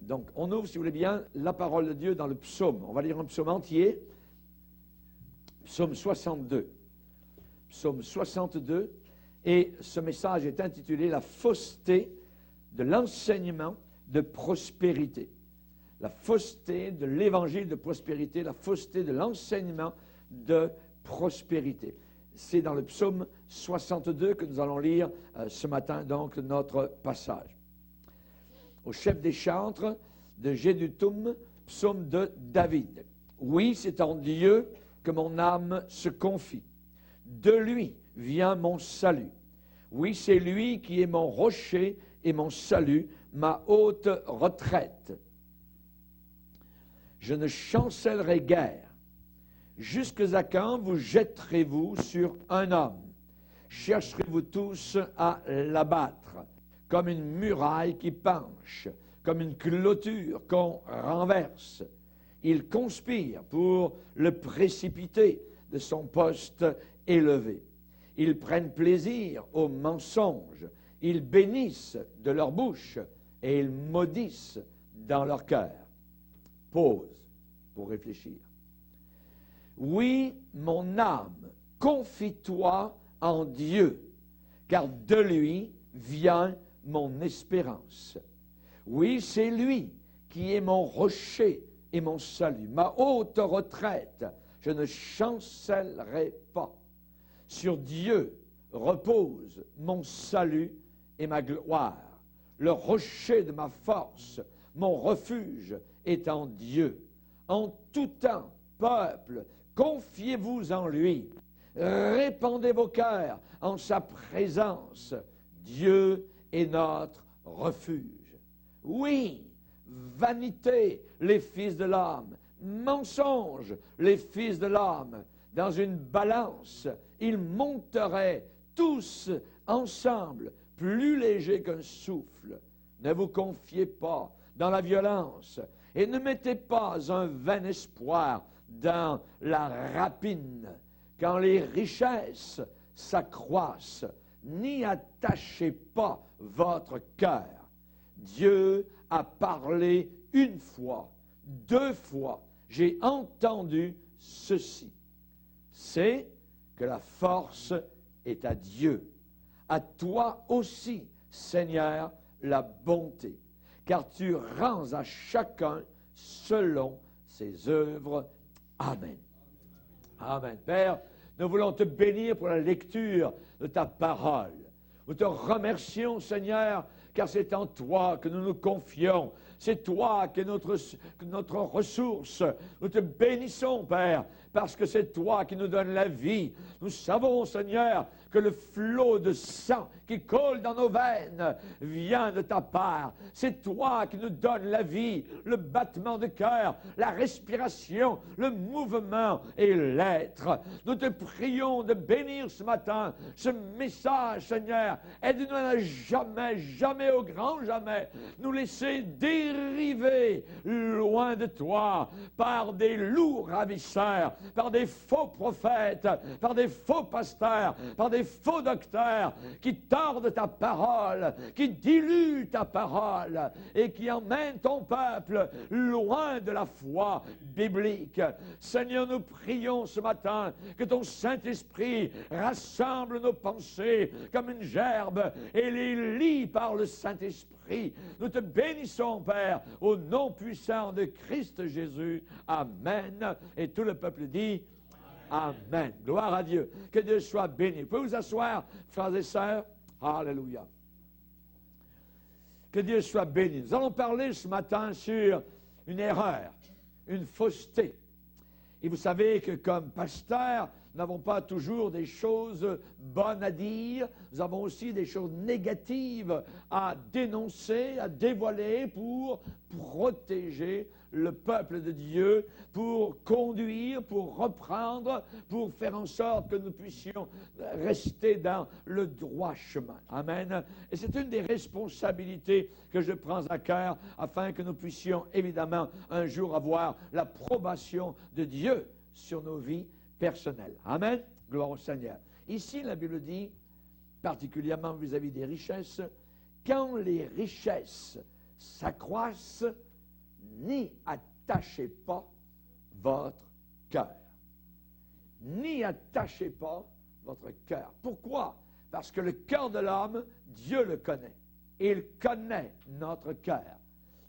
Donc, on ouvre, si vous voulez bien, la parole de Dieu dans le psaume. On va lire un psaume entier. Psaume 62. Psaume 62. Et ce message est intitulé « La fausseté de l'enseignement de prospérité ». La fausseté de l'évangile de prospérité, la fausseté de l'enseignement de prospérité. C'est dans le psaume 62 que nous allons lire ce matin, donc, notre passage. Au chef des chantres de Gédutum, psaume de David. Oui, c'est en Dieu que mon âme se confie. De lui vient mon salut. Oui, c'est lui qui est mon rocher et mon salut, ma haute retraite. Je ne chancellerai guère. Jusqu'à quand vous jetterez-vous sur un homme? Chercherez-vous tous à l'abattre, comme une muraille qui penche, comme une clôture qu'on renverse. Il conspire pour le précipiter de son poste élevé. Ils prennent plaisir aux mensonges. Ils bénissent de leur bouche et ils maudissent dans leur cœur. Pause pour réfléchir. Oui, mon âme, confie-toi en Dieu, car de lui vient mon espérance. Oui, c'est lui qui est mon rocher et mon salut, ma haute retraite. Je ne chancellerai pas. Sur Dieu repose mon salut et ma gloire. Le rocher de ma force, mon refuge est en Dieu. En tout temps, peuple, confiez-vous en lui. Répandez vos cœurs en sa présence. Dieu est notre refuge. Oui, vanité, les fils de l'homme. Mensonge, les fils de l'homme. Dans une balance, ils monteraient tous ensemble, plus légers qu'un souffle. Ne vous confiez pas dans la violence et ne mettez pas un vain espoir dans la rapine. Quand les richesses s'accroissent, n'y attachez pas votre cœur. Dieu a parlé une fois, 2 fois. J'ai entendu ceci. C'est que la force est à Dieu. À toi aussi, Seigneur, la bonté, car tu rends à chacun selon ses œuvres. Amen. Amen. Père, nous voulons te bénir pour la lecture de ta parole. Nous te remercions, Seigneur, car c'est en toi que nous nous confions. C'est toi qui es notre ressource. Nous te bénissons, Père, parce que c'est toi qui nous donnes la vie. Nous savons, Seigneur, que le flot de sang qui coule dans nos veines vient de ta part. C'est toi qui nous donnes la vie, le battement de cœur, la respiration, le mouvement et l'être. Nous te prions de bénir ce matin ce message, Seigneur. Aide-nous à jamais, jamais au grand jamais, nous laisser dériver loin de toi par des loups ravisseurs, par des faux prophètes, par des faux pasteurs, par des faux docteurs qui tordent ta parole, qui diluent ta parole et qui emmènent ton peuple loin de la foi biblique. Seigneur, nous prions ce matin que ton Saint-Esprit rassemble nos pensées comme une gerbe et les lie par le Saint-Esprit. Nous te bénissons, Père, au nom puissant de Christ Jésus. Amen. Et tout le peuple dit Amen. Gloire à Dieu. Que Dieu soit béni. Vous pouvez vous asseoir, frères et sœurs. Alléluia. Que Dieu soit béni. Nous allons parler ce matin sur une erreur, une fausseté. Et vous savez que comme pasteur, nous n'avons pas toujours des choses bonnes à dire. Nous avons aussi des choses négatives à dénoncer, à dévoiler pour protéger le peuple de Dieu, pour conduire, pour reprendre, pour faire en sorte que nous puissions rester dans le droit chemin. Amen. Et c'est une des responsabilités que je prends à cœur afin que nous puissions évidemment un jour avoir l'approbation de Dieu sur nos vies personnelles. Amen. Gloire au Seigneur. Ici, la Bible dit, particulièrement vis-à-vis des richesses, quand les richesses s'accroissent, n'y attachez pas votre cœur. N'y attachez pas votre cœur. Pourquoi? Parce que le cœur de l'homme, Dieu le connaît. Et il connaît notre cœur.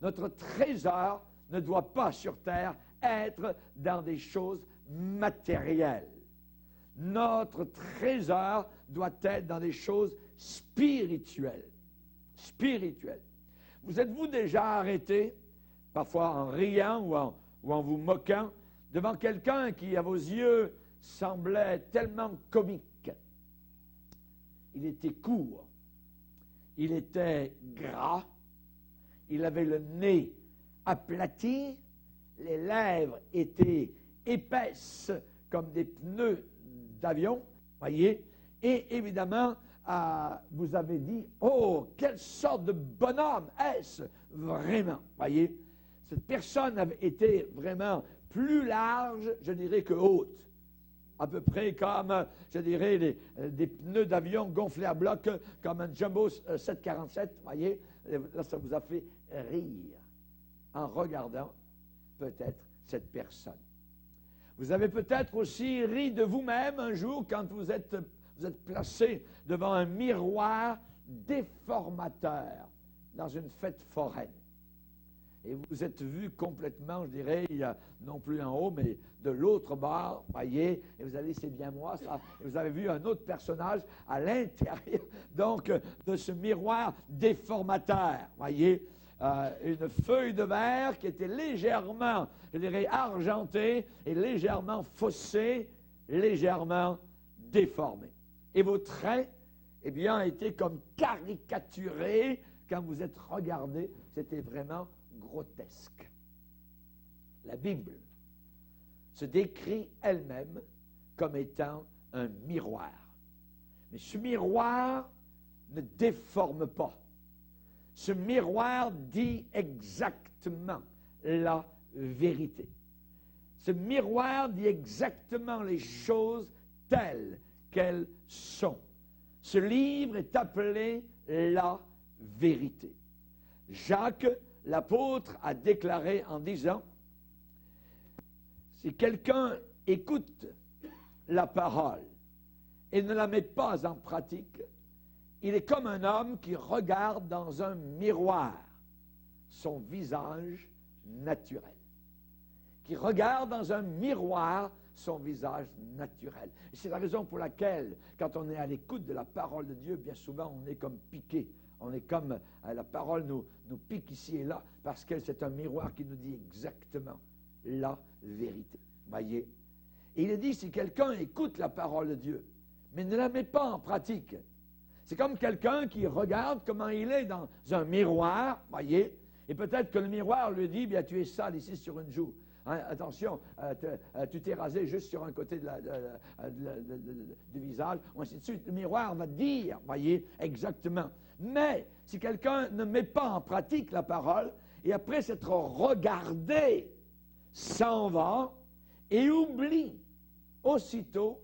Notre trésor ne doit pas sur terre être dans des choses matérielles. Notre trésor doit être dans des choses spirituelles. Spirituelles. Vous êtes-vous déjà arrêté, parfois en riant ou en vous moquant, devant quelqu'un qui, à vos yeux, semblait tellement comique? Il était court, il était gras, il avait le nez aplati, les lèvres étaient épaisses comme des pneus d'avion, voyez, et évidemment, vous avez dit, oh, quelle sorte de bonhomme est-ce vraiment, voyez. Cette personne avait été vraiment plus large, je dirais, que haute. À peu près comme, je dirais, des pneus d'avion gonflés à bloc, comme un Jumbo 747, voyez. Là, ça vous a fait rire en regardant peut-être cette personne. Vous avez peut-être aussi ri de vous-même un jour quand vous êtes placé devant un miroir déformateur dans une fête foraine. Et vous êtes vu complètement, je dirais, non plus en haut, mais de l'autre bord, voyez, et vous avez dit, c'est bien moi, ça. Et vous avez vu un autre personnage à l'intérieur, donc, de ce miroir déformateur, voyez, une feuille de verre qui était légèrement, je dirais, argentée et légèrement faussée, légèrement déformée. Et vos traits, eh bien, étaient comme caricaturés quand vous êtes regardé, c'était vraiment grotesque. La Bible se décrit elle-même comme étant un miroir. Mais ce miroir ne déforme pas. Ce miroir dit exactement la vérité. Ce miroir dit exactement les choses telles qu'elles sont. Ce livre est appelé la vérité. Jacques, l'apôtre, a déclaré en disant, si quelqu'un écoute la parole et ne la met pas en pratique, il est comme un homme qui regarde dans un miroir son visage naturel. Qui regarde dans un miroir son visage naturel. Et c'est la raison pour laquelle, quand on est à l'écoute de la parole de Dieu, bien souvent on est comme piqué. On est comme, la parole nous pique ici et là, parce que c'est un miroir qui nous dit exactement la vérité. Voyez? Et il est dit, si quelqu'un écoute la parole de Dieu, mais ne la met pas en pratique, c'est comme quelqu'un qui regarde comment il est dans un miroir, voyez, et peut-être que le miroir lui dit, bien, tu es sale ici sur une joue. Hein, attention, tu t'es rasé juste sur un côté du visage, ou ainsi de suite. Le miroir va dire, voyez, exactement. Mais si quelqu'un ne met pas en pratique la parole, et après s'être regardé, s'en va et oublie aussitôt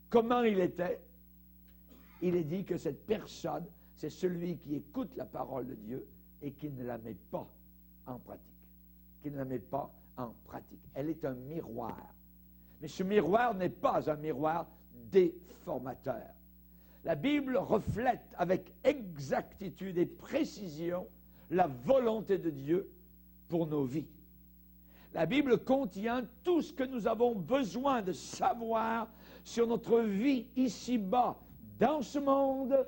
comment il était, il est dit que cette personne, c'est celui qui écoute la parole de Dieu et qui ne la met pas en pratique. Qui ne la met pas en pratique. Elle est un miroir. Mais ce miroir n'est pas un miroir déformateur. La Bible reflète avec exactitude et précision la volonté de Dieu pour nos vies. La Bible contient tout ce que nous avons besoin de savoir sur notre vie ici-bas, dans ce monde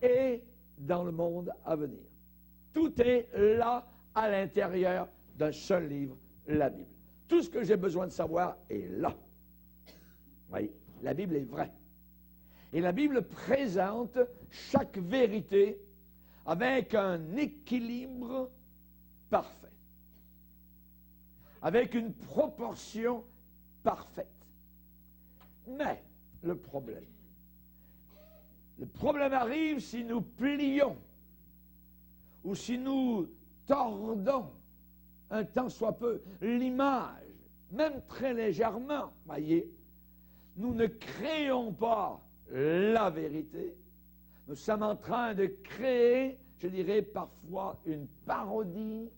et dans le monde à venir. Tout est là à l'intérieur d'un seul livre, la Bible. Tout ce que j'ai besoin de savoir est là. Oui, la Bible est vraie. Et la Bible présente chaque vérité avec un équilibre parfait, avec une proportion parfaite. Mais le problème arrive si nous plions ou si nous tordons un tant soit peu l'image, même très légèrement, voyez. Nous ne créons pas la vérité. Nous sommes en train de créer, je dirais parfois, une parodie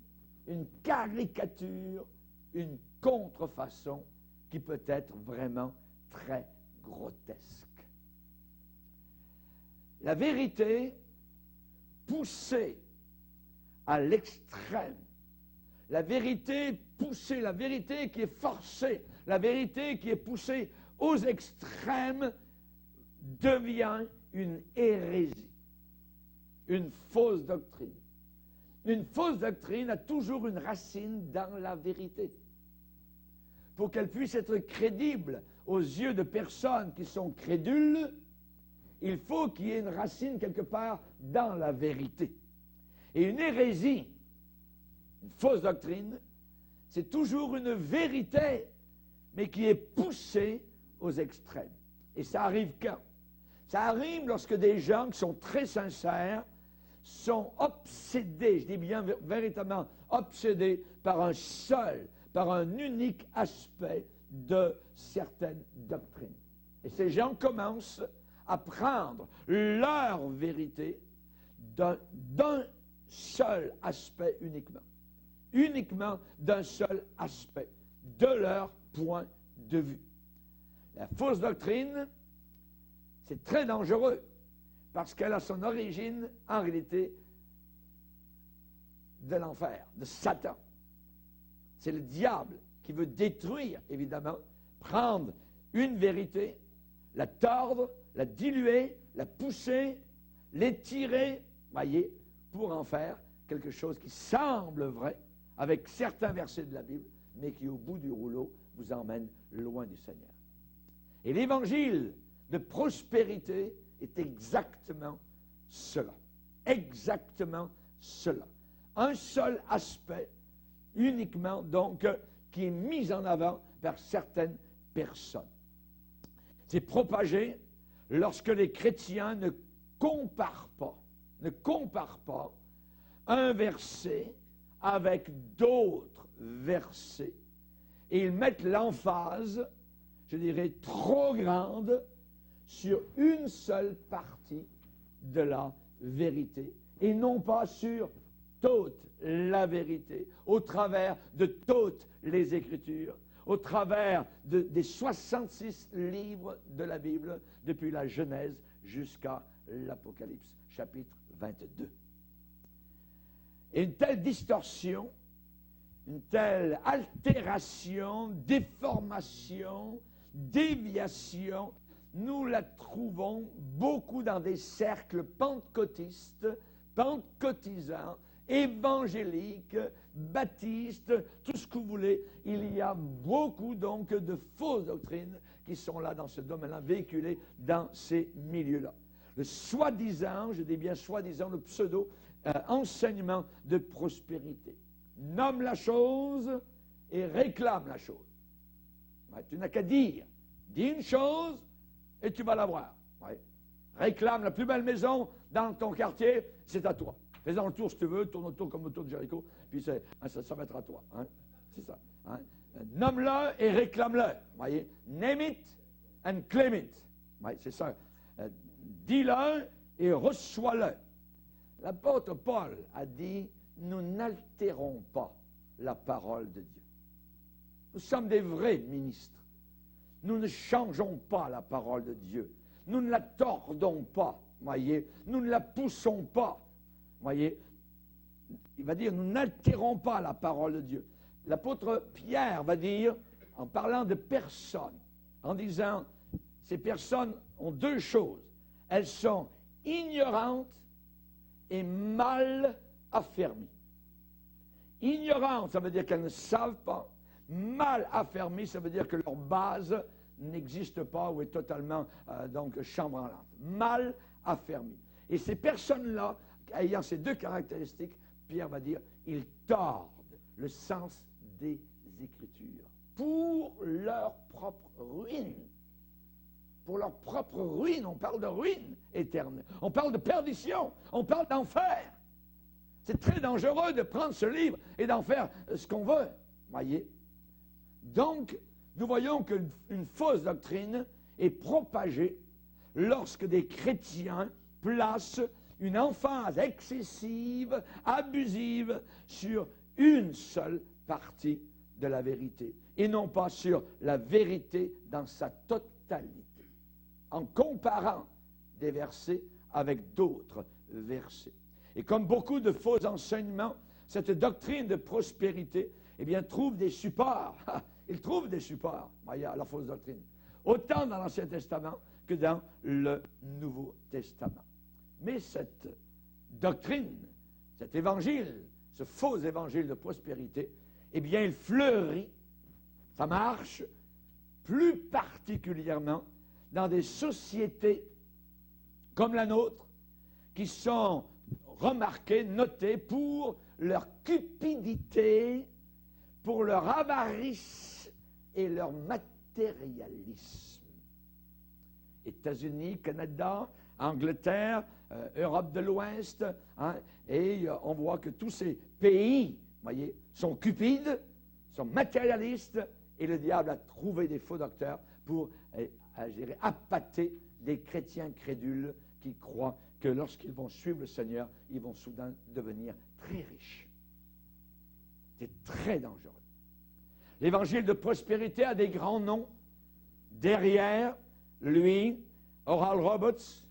une caricature, une contrefaçon qui peut être vraiment très grotesque. La vérité poussée à l'extrême, la vérité poussée, la vérité qui est forcée, la vérité qui est poussée aux extrêmes devient une hérésie, une fausse doctrine. Une fausse doctrine a toujours une racine dans la vérité. Pour qu'elle puisse être crédible aux yeux de personnes qui sont crédules, il faut qu'il y ait une racine quelque part dans la vérité. Et une hérésie, une fausse doctrine, c'est toujours une vérité, mais qui est poussée aux extrêmes. Et ça arrive quand? Ça arrive lorsque des gens qui sont très sincères sont obsédés, je dis bien véritablement obsédés par un unique aspect de certaines doctrines. Et ces gens commencent à prendre leur vérité d'un seul aspect uniquement d'un seul aspect, de leur point de vue. La fausse doctrine, c'est très dangereux, parce qu'elle a son origine, en réalité, de l'enfer, de Satan. C'est le diable qui veut détruire, évidemment, prendre une vérité, la tordre, la diluer, la pousser, l'étirer, voyez, pour en faire quelque chose qui semble vrai, avec certains versets de la Bible, mais qui, au bout du rouleau, vous emmène loin du Seigneur. Et l'évangile de prospérité est exactement cela. Exactement cela. Un seul aspect, uniquement, donc, qui est mis en avant par certaines personnes. C'est propagé lorsque les chrétiens ne comparent pas un verset avec d'autres versets. Et ils mettent l'emphase, je dirais, trop grande sur une seule partie de la vérité et non pas sur toute la vérité, au travers de toutes les Écritures, au travers des 66 livres de la Bible, depuis la Genèse jusqu'à l'Apocalypse, chapitre 22. Et une telle distorsion, une telle altération, déformation, déviation, nous la trouvons beaucoup dans des cercles pentecôtistes, pentecôtisants, évangéliques, baptistes, tout ce que vous voulez. Il y a beaucoup donc de fausses doctrines qui sont là dans ce domaine-là, véhiculées dans ces milieux-là. Le soi-disant, je dis bien soi-disant, le pseudo-enseignement de prospérité. Nomme la chose et réclame la chose. Ouais, tu n'as qu'à dire. Dis une chose et tu vas l'avoir. Ouais. Réclame la plus belle maison dans ton quartier, c'est à toi. Fais-en le tour si tu veux, tourne autour comme autour de Jéricho, puis ça va être à toi. Hein? C'est ça. Hein? Nomme-le et réclame-le. Voyez? Name it and claim it. Ouais, c'est ça. Dis-le et reçois-le. L'apôtre Paul a dit, nous n'altérons pas la parole de Dieu. Nous sommes des vrais ministres. Nous ne changeons pas la parole de Dieu. Nous ne la tordons pas, voyez. Nous ne la poussons pas, voyez. Il va dire, nous n'altérons pas la parole de Dieu. L'apôtre Pierre va dire, en parlant de personnes, en disant, ces personnes ont deux choses. Elles sont ignorantes et mal affermies. Ignorantes, ça veut dire qu'elles ne savent pas. Mal affermies, ça veut dire que leur base n'existe pas ou est totalement donc chambranlante. Mal affermies. Et ces personnes-là, ayant ces deux caractéristiques, Pierre va dire, ils tordent le sens des Écritures pour leur propre ruine. Pour leur propre ruine, on parle de ruine éternelle. On parle de perdition, on parle d'enfer. C'est très dangereux de prendre ce livre et d'en faire ce qu'on veut, voyez. Donc, nous voyons qu'une fausse doctrine est propagée lorsque des chrétiens placent une emphase excessive, abusive, sur une seule partie de la vérité, et non pas sur la vérité dans sa totalité, en comparant des versets avec d'autres versets. Et comme beaucoup de faux enseignements, cette doctrine de prospérité, eh bien, trouve des supports. Il trouve des supports, à la fausse doctrine, autant dans l'Ancien Testament que dans le Nouveau Testament. Mais cette doctrine, cet évangile, ce faux évangile de prospérité, eh bien, il fleurit, ça marche, plus particulièrement dans des sociétés comme la nôtre, qui sont remarquées, notées pour leur cupidité, pour leur avarice et leur matérialisme. États-Unis, Canada, Angleterre, Europe de l'Ouest, et on voit que tous ces pays, voyez, sont cupides, sont matérialistes, et le diable a trouvé des faux docteurs pour, je dirais, appâter des chrétiens crédules qui croient que lorsqu'ils vont suivre le Seigneur, ils vont soudain devenir très riches. C'est très dangereux. L'évangile de prospérité a des grands noms. Derrière lui, Oral Roberts,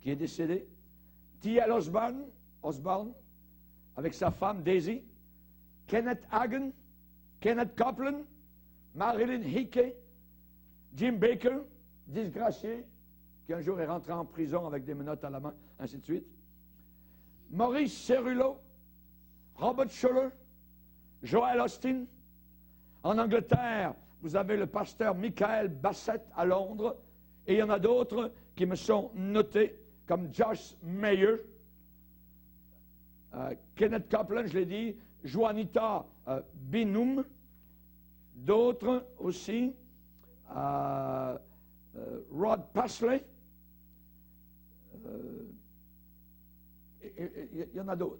qui est décédé, T.L. Osborne, avec sa femme Daisy, Kenneth Hagin, Kenneth Copeland, Marilyn Hickey, Jim Baker, disgracié, qui un jour est rentré en prison avec des menottes à la main, ainsi de suite. Maurice Cerullo, Robert Schuller, Joel Austin. En Angleterre, vous avez le pasteur Michael Bassett à Londres, et il y en a d'autres qui me sont notés, comme Josh Mayer, Kenneth Copeland, je l'ai dit, Juanita Binum, d'autres aussi, Rod Pasley, il y en a d'autres,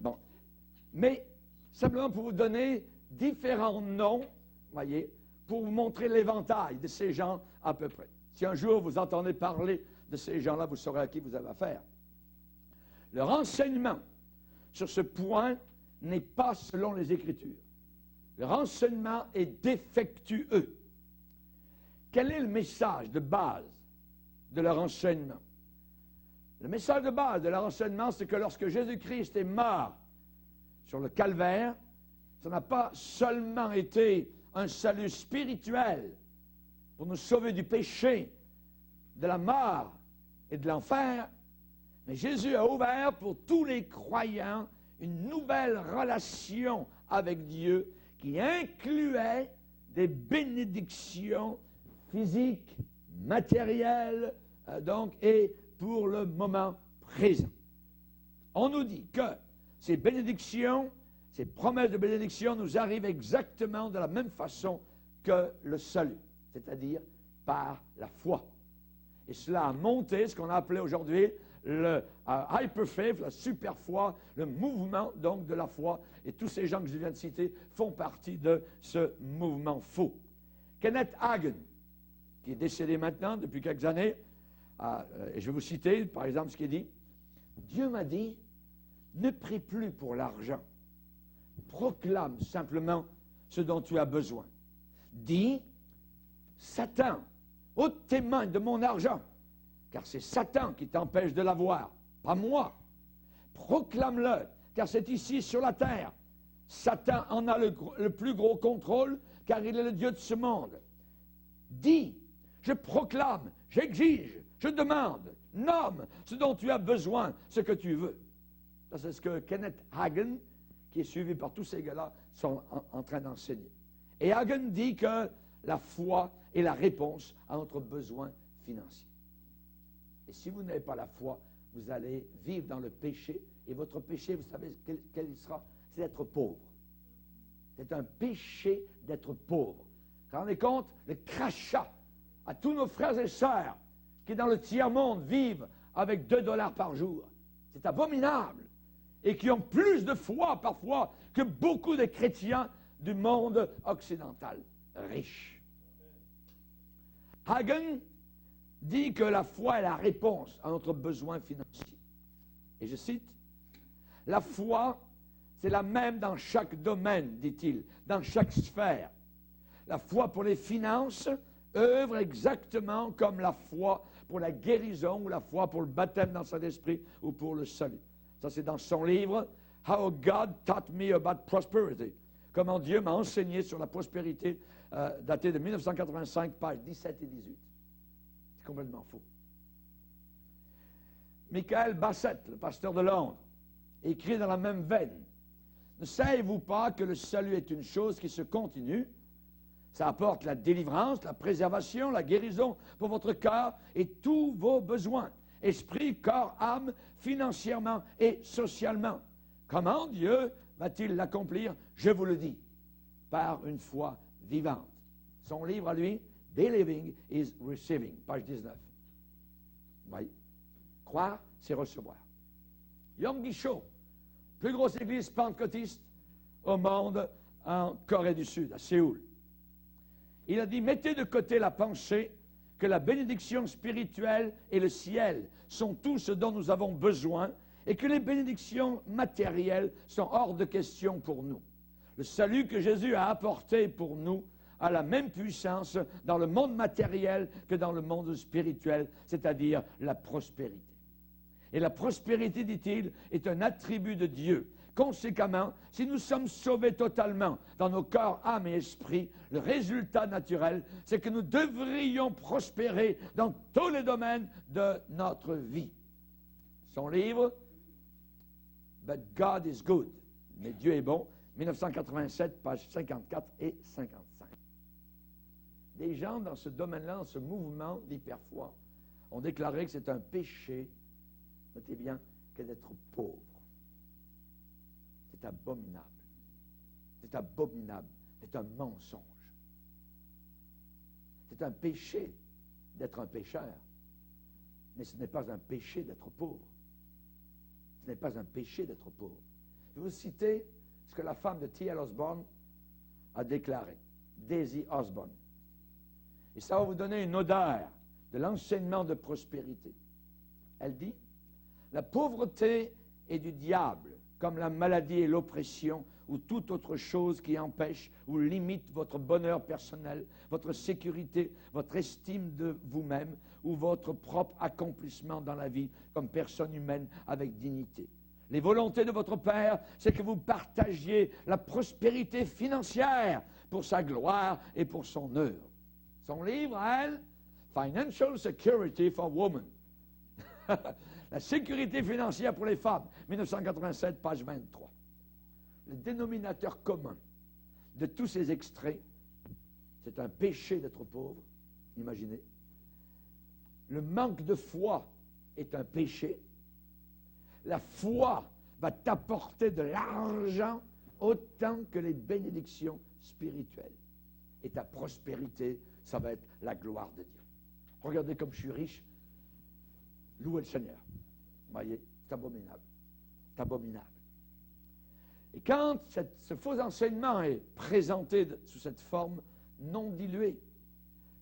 Bon. Mais, simplement pour vous donner différents noms, voyez, pour vous montrer l'éventail de ces gens à peu près. Si un jour vous entendez parler de ces gens-là, vous saurez à qui vous avez affaire. Le renseignement sur ce point n'est pas selon les Écritures. Le renseignement est défectueux. Quel est le message de base de leur enseignement? Le message de base de leur enseignement, c'est que lorsque Jésus-Christ est mort sur le calvaire, ça n'a pas seulement été un salut spirituel pour nous sauver du péché, de la mort et de l'enfer, mais Jésus a ouvert pour tous les croyants une nouvelle relation avec Dieu qui incluait des bénédictions physiques, matérielles, donc, et pour le moment présent. On nous dit que ces bénédictions, ces promesses de bénédiction nous arrivent exactement de la même façon que le salut, c'est-à-dire par la foi. Et cela a monté ce qu'on a appelé aujourd'hui le hyperfaith, la super foi, le mouvement donc de la foi. Et tous ces gens que je viens de citer font partie de ce mouvement faux. Kenneth Hagin, qui est décédé maintenant depuis quelques années, et je vais vous citer par exemple ce qu'il dit. Dieu m'a dit, ne prie plus pour l'argent. Proclame simplement ce dont tu as besoin. Dis, Satan, ôte tes mains de mon argent, car c'est Satan qui t'empêche de l'avoir, pas moi. Proclame-le, car c'est ici sur la terre. Satan en a le plus gros contrôle, car il est le Dieu de ce monde. Dis, je proclame, j'exige, je demande, nomme ce dont tu as besoin, ce que tu veux. Ça, c'est ce que Kenneth Hagin, qui est suivi par tous ces gars-là, sont en train d'enseigner. Et Hagin dit que la foi est la réponse à notre besoin financier. Et si vous n'avez pas la foi, vous allez vivre dans le péché, et votre péché, vous savez quel il sera? C'est d'être pauvre. C'est un péché d'être pauvre. Vous vous rendez compte? Le crachat à tous nos frères et sœurs qui, dans le tiers-monde, vivent avec 2 $ par jour. C'est abominable. Et qui ont plus de foi, parfois, que beaucoup de chrétiens du monde occidental riche. Hagin dit que la foi est la réponse à notre besoin financier. Et je cite, la foi, C'est la même dans chaque domaine, dit-il, dans chaque sphère. La foi pour les finances œuvre exactement comme la foi pour la guérison ou la foi pour le baptême dans le Saint-Esprit ou pour le salut. Ça, c'est dans son livre « How God Taught Me About Prosperity ». Comment Dieu m'a enseigné sur la prospérité, daté de 1985, pages 17 et 18. C'est complètement faux. Michael Bassett, le pasteur de Londres, écrit dans la même veine. Ne savez-vous pas que le salut est une chose qui se continue? Ça apporte la délivrance, la préservation, la guérison pour votre cœur et tous vos besoins, esprit, corps, âme, financièrement et socialement. Comment Dieu va-t-il l'accomplir? Je vous le dis, par une foi vivante. Son livre à lui, Believing is Receiving, page 19. Oui. Croire, c'est recevoir. Yonggi Cho, plus grosse église pentecôtiste au monde en Corée du Sud, à Séoul. Il a dit, mettez de côté la pensée que la bénédiction spirituelle et le ciel sont tout ce dont nous avons besoin et que les bénédictions matérielles sont hors de question pour nous. Le salut que Jésus a apporté pour nous a la même puissance dans le monde matériel que dans le monde spirituel, c'est-à-dire la prospérité. Et la prospérité, dit-il, est un attribut de Dieu. Conséquemment, si nous sommes sauvés totalement dans nos corps, âme et esprit, le résultat naturel, c'est que nous devrions prospérer dans tous les domaines de notre vie. Son livre, But God is Good, mais Dieu est bon, 1987, pages 54 et 55. Des gens dans ce domaine-là, dans ce mouvement d'hyperfoi, ont déclaré que c'est un péché, notez bien, que d'être pauvre. C'est abominable. C'est abominable. C'est un mensonge. C'est un péché d'être un pécheur. Mais ce n'est pas un péché d'être pauvre. Ce n'est pas un péché d'être pauvre. Je vais vous citer ce que la femme de T.L. Osborne a déclaré. Daisy Osborne. Et ça va vous donner une odeur de l'enseignement de prospérité. Elle dit, la pauvreté est du diable, comme la maladie et l'oppression, ou toute autre chose qui empêche ou limite votre bonheur personnel, votre sécurité, votre estime de vous-même, ou votre propre accomplissement dans la vie comme personne humaine avec dignité. Les volontés de votre Père, c'est que vous partagiez la prospérité financière pour sa gloire et pour son œuvre. Son livre, à elle, Financial Security for Women. La sécurité financière pour les femmes, 1987, page 23. Le dénominateur commun de tous ces extraits, c'est un péché d'être pauvre, imaginez. Le manque de foi est un péché. La foi va t'apporter de l'argent autant que les bénédictions spirituelles. Et ta prospérité, ça va être la gloire de Dieu. Regardez comme je suis riche. Louez le Seigneur. Vous voyez, c'est abominable. C'est abominable. Et quand ce faux enseignement est présenté sous cette forme non diluée,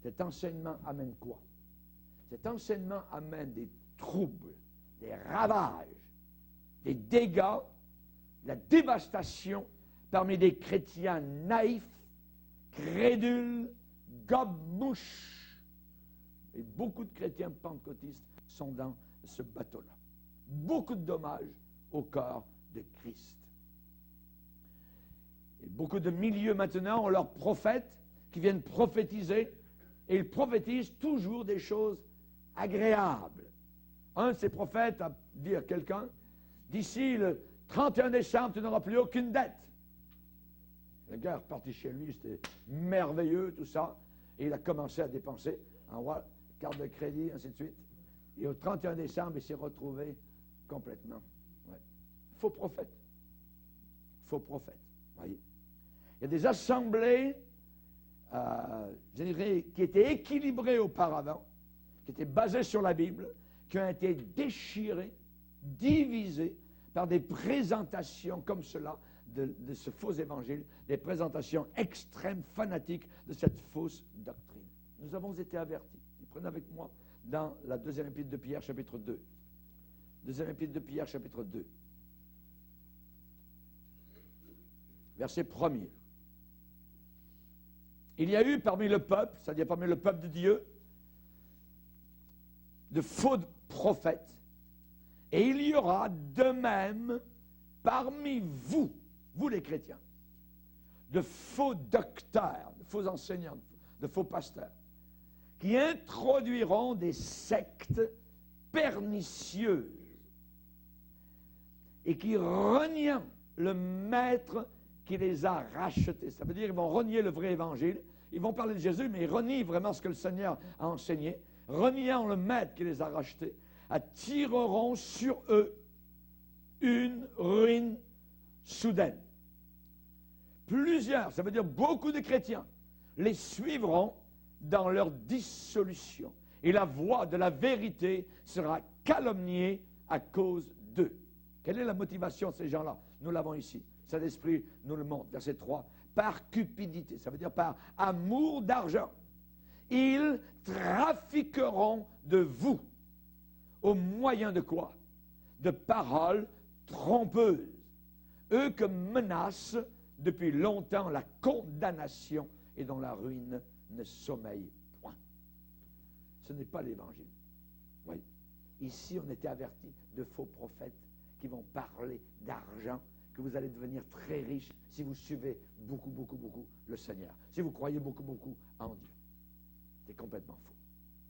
cet enseignement amène quoi? Cet enseignement amène des troubles, des ravages, des dégâts, la dévastation parmi des chrétiens naïfs, crédules, gobe-mouches. Et beaucoup de chrétiens pentecôtistes sont dans ce bateau-là. Beaucoup de dommages au corps de Christ. Et beaucoup de milieux maintenant ont leurs prophètes qui viennent prophétiser, et ils prophétisent toujours des choses agréables. Un de ces prophètes a dit à quelqu'un, d'ici le 31 décembre, tu n'auras plus aucune dette. Le gars est reparti chez lui, c'était merveilleux, tout ça, et il a commencé à dépenser en carte de crédit, ainsi de suite. Et au 31 décembre, il s'est retrouvé complètement. Ouais. Faux prophète. Faux prophète. Voyez. Il y a des assemblées, je dirais, qui étaient équilibrées auparavant, qui étaient basées sur la Bible, qui ont été déchirées, divisées par des présentations comme cela de ce faux évangile, des présentations extrêmes, fanatiques de cette fausse doctrine. Nous avons été avertis. Prenez avec moi dans la deuxième épître de Pierre, chapitre 2. Deuxième épître de Pierre, chapitre 2. verset 1er. Il y a eu parmi le peuple, c'est-à-dire parmi le peuple de Dieu, de faux prophètes, et il y aura de même parmi vous, vous les chrétiens, de faux docteurs, de faux enseignants, de faux pasteurs, qui introduiront des sectes pernicieuses et qui reniant le maître qui les a rachetés. Ça veut dire qu'ils vont renier le vrai évangile, ils vont parler de Jésus, mais ils renient vraiment ce que le Seigneur a enseigné, reniant le maître qui les a rachetés, attireront sur eux une ruine soudaine. Plusieurs, ça veut dire beaucoup de chrétiens, les suivront dans leur dissolution. Et la voix de la vérité sera calomniée à cause d'eux. Quelle est la motivation de ces gens-là? Nous l'avons ici. Saint-Esprit nous le montre. Verset 3. Par cupidité, ça veut dire par amour d'argent. Ils trafiqueront de vous. Au moyen de quoi? De paroles trompeuses. Eux que menace depuis longtemps la condamnation et dont la ruine ne sommeille point. Ce n'est pas l'Évangile. Oui. Ici, on était avertis de faux prophètes qui vont parler d'argent, que vous allez devenir très riche si vous suivez beaucoup, beaucoup, beaucoup le Seigneur. Si vous croyez beaucoup, beaucoup en Dieu. C'est complètement faux.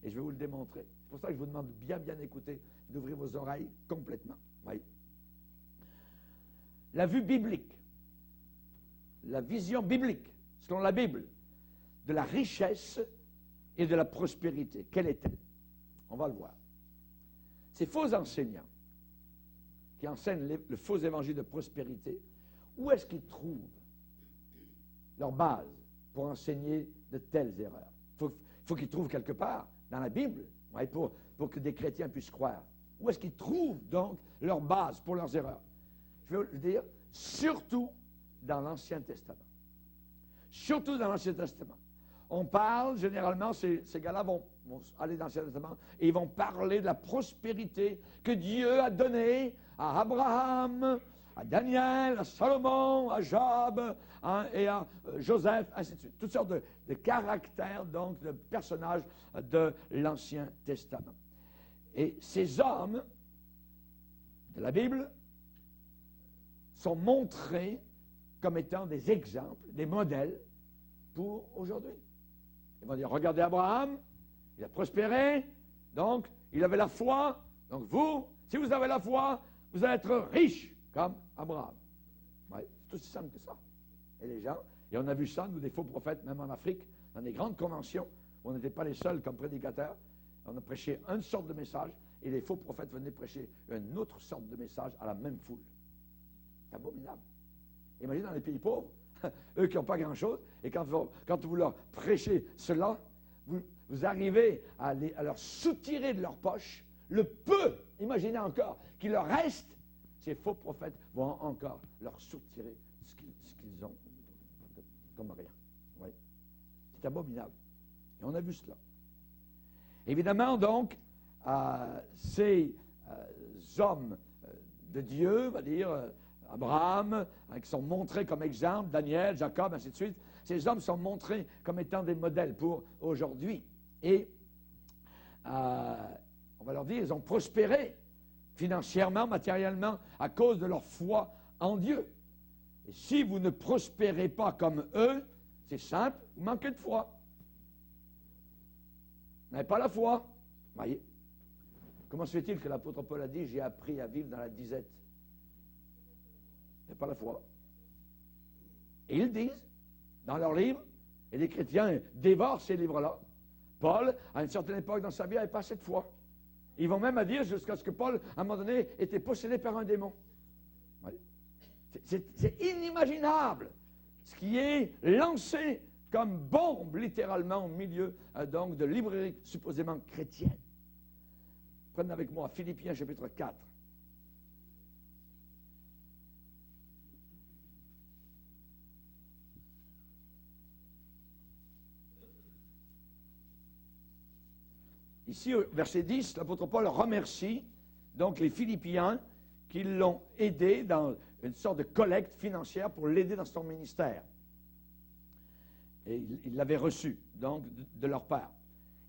Et je vais vous le démontrer. C'est pour ça que je vous demande de bien, bien écouter, d'ouvrir vos oreilles complètement. Oui. La vue biblique, la vision biblique, selon la Bible, de la richesse et de la prospérité. Quelle est-elle? On va le voir. Ces faux enseignants qui enseignent le faux évangile de prospérité, où est-ce qu'ils trouvent leur base pour enseigner de telles erreurs? Il faut qu'ils trouvent quelque part dans la Bible, ouais, pour que des chrétiens puissent croire. Où est-ce qu'ils trouvent donc leur base pour leurs erreurs? Je veux le dire, surtout dans l'Ancien Testament. Surtout dans l'Ancien Testament. On parle, généralement, ces gars-là vont aller dans l'Ancien Testament et ils vont parler de la prospérité que Dieu a donnée à Abraham, à Daniel, à Salomon, à Job et à Joseph, ainsi de suite. Toutes sortes de caractères, donc, de personnages de l'Ancien Testament. Et ces hommes de la Bible sont montrés comme étant des exemples, des modèles pour aujourd'hui. Ils vont dire, regardez Abraham, il a prospéré, donc il avait la foi, donc vous, si vous avez la foi, vous allez être riche comme Abraham. Ouais, c'est aussi simple que ça. Et les gens, et on a vu ça, nous, des faux prophètes, même en Afrique, dans des grandes conventions, où on n'était pas les seuls comme prédicateurs, on a prêché une sorte de message, et les faux prophètes venaient prêcher une autre sorte de message à la même foule. C'est abominable. Imaginez dans les pays pauvres, eux qui n'ont pas grand-chose, et quand vous leur prêchez cela, vous arrivez à leur soutirer de leur poche le peu, imaginez encore, qu'il leur reste, ces faux prophètes vont encore leur soutirer ce qu'ils ont comme rien. Oui. C'est abominable. Et on a vu cela. Évidemment, donc, ces hommes de Dieu, on va dire, Abraham, qui sont montrés comme exemple, Daniel, Jacob, ainsi de suite, ces hommes sont montrés comme étant des modèles pour aujourd'hui. Et on va leur dire, ils ont prospéré financièrement, matériellement, à cause de leur foi en Dieu. Et si vous ne prospérez pas comme eux, c'est simple, vous manquez de foi. Vous n'avez pas la foi. Voyez. Comment se fait-il que l'apôtre Paul a dit, j'ai appris à vivre dans la disette? Vous n'avez pas la foi. Et ils disent, dans leurs livres, et les chrétiens dévorent ces livres-là, Paul, à une certaine époque dans sa vie, n'avait pas cette foi. Ils vont même à dire jusqu'à ce que Paul, à un moment donné, était possédé par un démon. C'est inimaginable ce qui est lancé comme bombe, littéralement, au milieu donc, de librairies supposément chrétiennes. Prenez avec moi Philippiens chapitre 4. Ici, au verset 10, l'apôtre Paul remercie donc les Philippiens qui l'ont aidé dans une sorte de collecte financière pour l'aider dans son ministère. Et il l'avait reçu, donc, de leur part.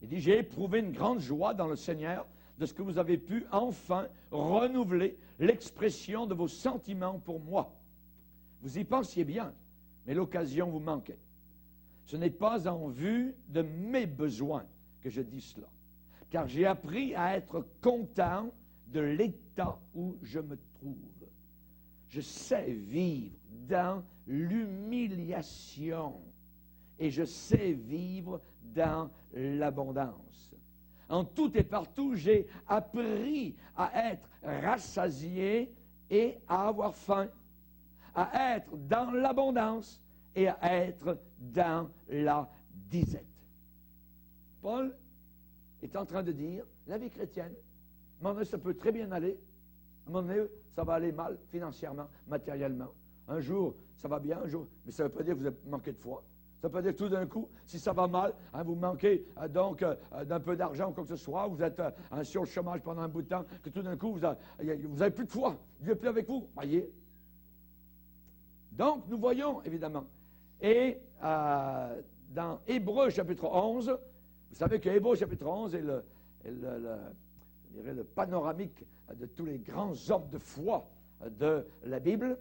Il dit, j'ai éprouvé une grande joie dans le Seigneur de ce que vous avez pu enfin renouveler l'expression de vos sentiments pour moi. Vous y pensiez bien, mais l'occasion vous manquait. Ce n'est pas en vue de mes besoins que je dis cela, car j'ai appris à être content de l'état où je me trouve. Je sais vivre dans l'humiliation et je sais vivre dans l'abondance. En tout et partout, j'ai appris à être rassasié et à avoir faim, à être dans l'abondance et à être dans la disette. Paul est en train de dire, la vie chrétienne, à un moment donné, ça peut très bien aller, à un moment donné, ça va aller mal financièrement, matériellement. Un jour, ça va bien, un jour, mais ça ne veut pas dire que vous avez manqué de foi. Ça ne veut pas dire que tout d'un coup, si ça va mal, vous manquez donc d'un peu d'argent ou quoi que ce soit, vous êtes sur le chômage pendant un bout de temps, que tout d'un coup, vous n'avez plus de foi, Dieu n'est plus avec vous, voyez. Donc, nous voyons, évidemment, et dans Hébreux chapitre 11, vous savez que Hébreux chapitre 11 est le panoramique de tous les grands hommes de foi de la Bible.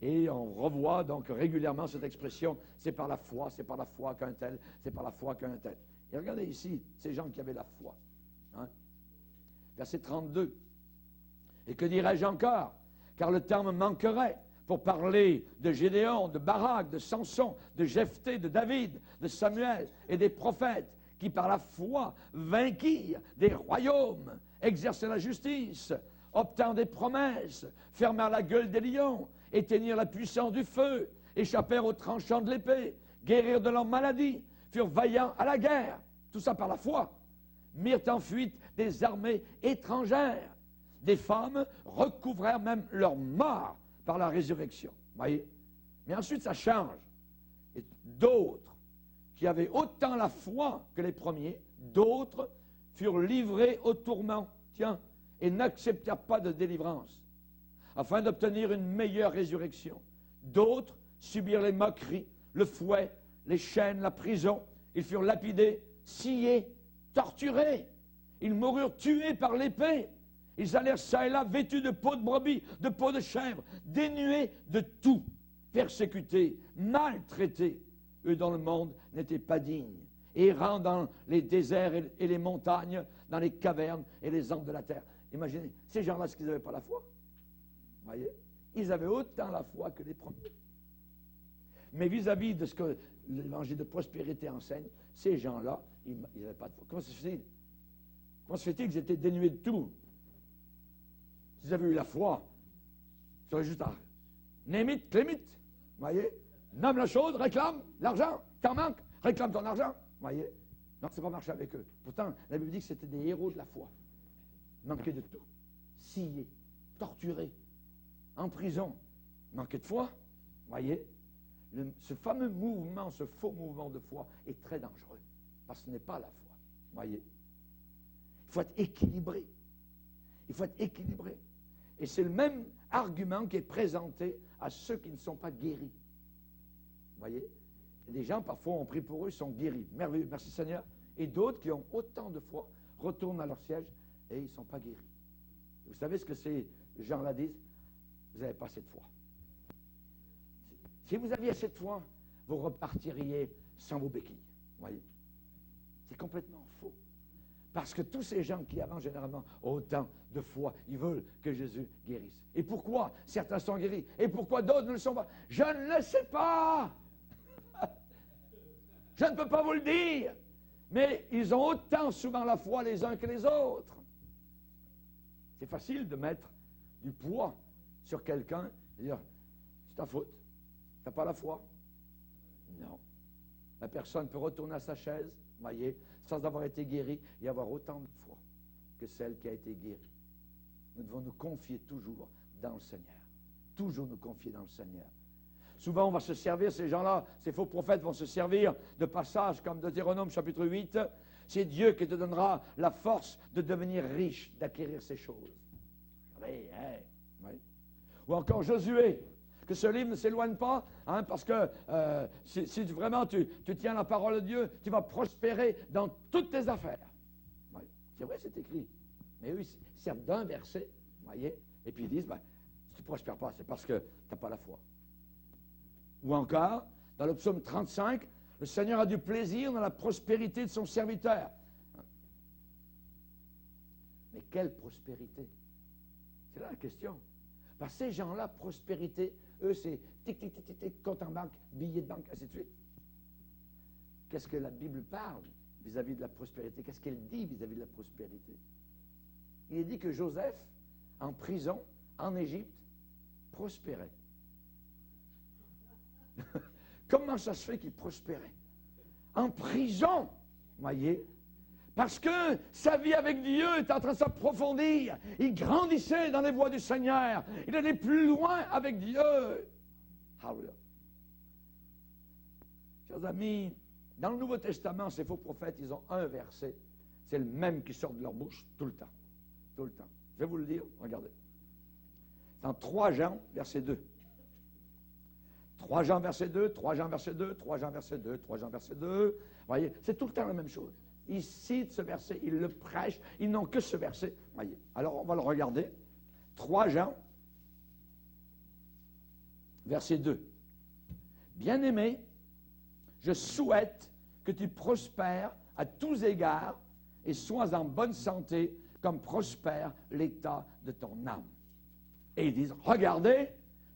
Et on revoit donc régulièrement cette expression, c'est par la foi qu'un tel, c'est par la foi qu'un tel. Et regardez ici, ces gens qui avaient la foi. Hein? Verset 32. Et que dirais-je encore? Car le temps me manquerait pour parler de Gédéon, de Barak, de Samson, de Jephthé, de David, de Samuel et des prophètes qui par la foi vainquirent des royaumes, exercèrent la justice, obtinrent des promesses, fermèrent la gueule des lions, éteignirent la puissance du feu, échappèrent aux tranchants de l'épée, guérirent de leur maladie, furent vaillants à la guerre, tout ça par la foi, mirent en fuite des armées étrangères, des femmes recouvrèrent même leur mort par la résurrection. Voyez? Mais ensuite ça change. Et d'autres qui avaient autant la foi que les premiers, d'autres furent livrés au tourment, tiens, et n'acceptèrent pas de délivrance, afin d'obtenir une meilleure résurrection. D'autres subirent les moqueries, le fouet, les chaînes, la prison. Ils furent lapidés, sciés, torturés. Ils moururent tués par l'épée. Ils allèrent çà et là vêtus de peau de brebis, de peau de chèvre, dénués de tout, persécutés, maltraités. Eux dont le monde n'était pas digne, errant dans les déserts et les montagnes, dans les cavernes et les angles de la terre. Imaginez, ces gens-là, est-ce qu'ils n'avaient pas la foi? Voyez, ils avaient autant la foi que les premiers. Mais vis-à-vis de ce que l'évangile de prospérité enseigne, ces gens-là, ils n'avaient pas de foi. Comment se fait-il qu'ils étaient dénués de tout? S'ils avaient eu la foi, ils auraient juste à name it, claim it. Voyez, nomme la chose, réclame l'argent, t'en manque, réclame ton argent. Voyez, non, ça n'a pas marché avec eux. Pourtant, la Bible dit que c'était des héros de la foi. Manquaient de tout, sciés, torturés, en prison, manquaient de foi. Voyez, ce fameux mouvement, ce faux mouvement de foi est très dangereux, parce que ce n'est pas la foi. Voyez, il faut être équilibré. Il faut être équilibré. Et c'est le même argument qui est présenté à ceux qui ne sont pas guéris. Voyez, il y a des gens, parfois, on prie pour eux, ils sont guéris. Merveilleux, merci Seigneur. Et d'autres qui ont autant de foi retournent à leur siège et ils ne sont pas guéris. Vous savez ce que ces gens-là disent? Vous n'avez pas assez de foi. Si vous aviez assez de foi, vous repartiriez sans vos béquilles. Voyez, c'est complètement faux. Parce que tous ces gens qui avancent généralement ont autant de foi, ils veulent que Jésus guérisse. Et pourquoi certains sont guéris? Et pourquoi d'autres ne le sont pas? Je ne le sais pas. Je ne peux pas vous le dire. Mais ils ont autant souvent la foi les uns que les autres. C'est facile de mettre du poids sur quelqu'un et dire, c'est ta faute. Tu n'as pas la foi? Non. La personne peut retourner à sa chaise, voyez, sans avoir été guérie et avoir autant de foi que celle qui a été guérie. Nous devons nous confier toujours dans le Seigneur. Toujours nous confier dans le Seigneur. Souvent, on va se servir, ces gens-là, ces faux prophètes vont se servir de passages comme Deutéronome chapitre 8. C'est Dieu qui te donnera la force de devenir riche, d'acquérir ces choses. Oui, hein, oui. Ou encore Josué, que ce livre ne s'éloigne pas, hein, parce que si vraiment tu tiens la parole de Dieu, tu vas prospérer dans toutes tes affaires. Ouais, c'est vrai, c'est écrit. Mais eux, ils servent d'un verset, voyez, et puis ils disent, si tu ne prospères pas, c'est parce que tu n'as pas la foi. Ou encore, dans le psaume 35, le Seigneur a du plaisir dans la prospérité de son serviteur. Mais quelle prospérité? C'est là la question. Parce que ces gens-là, prospérité, eux, c'est tic, tic, tic, tic, tic, compte en banque, billets de banque, ainsi de suite. Qu'est-ce que la Bible parle vis-à-vis de la prospérité? Qu'est-ce qu'elle dit vis-à-vis de la prospérité? Il est dit que Joseph, en prison, en Égypte, prospérait. Comment ça se fait qu'il prospérait? En prison, voyez? Parce que sa vie avec Dieu est en train de s'approfondir. Il grandissait dans les voies du Seigneur. Il allait plus loin avec Dieu. Hallelujah. Chers amis, dans le Nouveau Testament, ces faux prophètes, ils ont un verset. C'est le même qui sort de leur bouche tout le temps. Tout le temps. Je vais vous le dire, regardez. Dans 3 Jean, verset 2. 3 Jean, verset 2, 3 Jean, verset 2, 3 Jean, verset 2, 3 Jean, verset 2. Vous voyez, c'est tout le temps la même chose. Ils citent ce verset, ils le prêchent, ils n'ont que ce verset. Voyez. Alors, on va le regarder. 3 Jean, verset 2. Bien-aimé, je souhaite que tu prospères à tous égards et sois en bonne santé comme prospère l'état de ton âme. Et ils disent, regardez,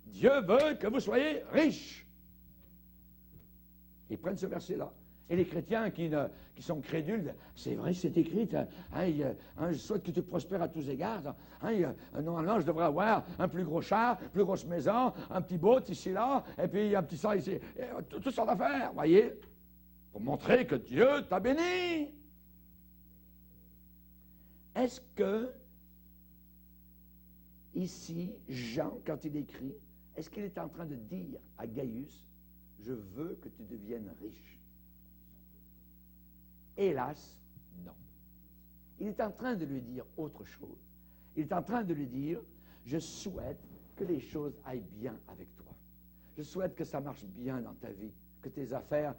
Dieu veut que vous soyez riches. Ils prennent ce verset-là. Et les chrétiens qui sont crédules, c'est vrai, c'est écrit, je souhaite que tu prospères à tous égards. Normalement, je devrais avoir un plus gros char, une plus grosse maison, un petit boat ici, là, et puis un petit ça ici. Toutes sortes d'affaires, voyez, pour montrer que Dieu t'a béni. Est-ce que, ici, Jean, quand il écrit, est-ce qu'il est en train de dire à Gaius, je veux que tu deviennes riche? Hélas, non. Il est en train de lui dire autre chose. Il est en train de lui dire, je souhaite que les choses aillent bien avec toi. Je souhaite que ça marche bien dans ta vie, que tes affaires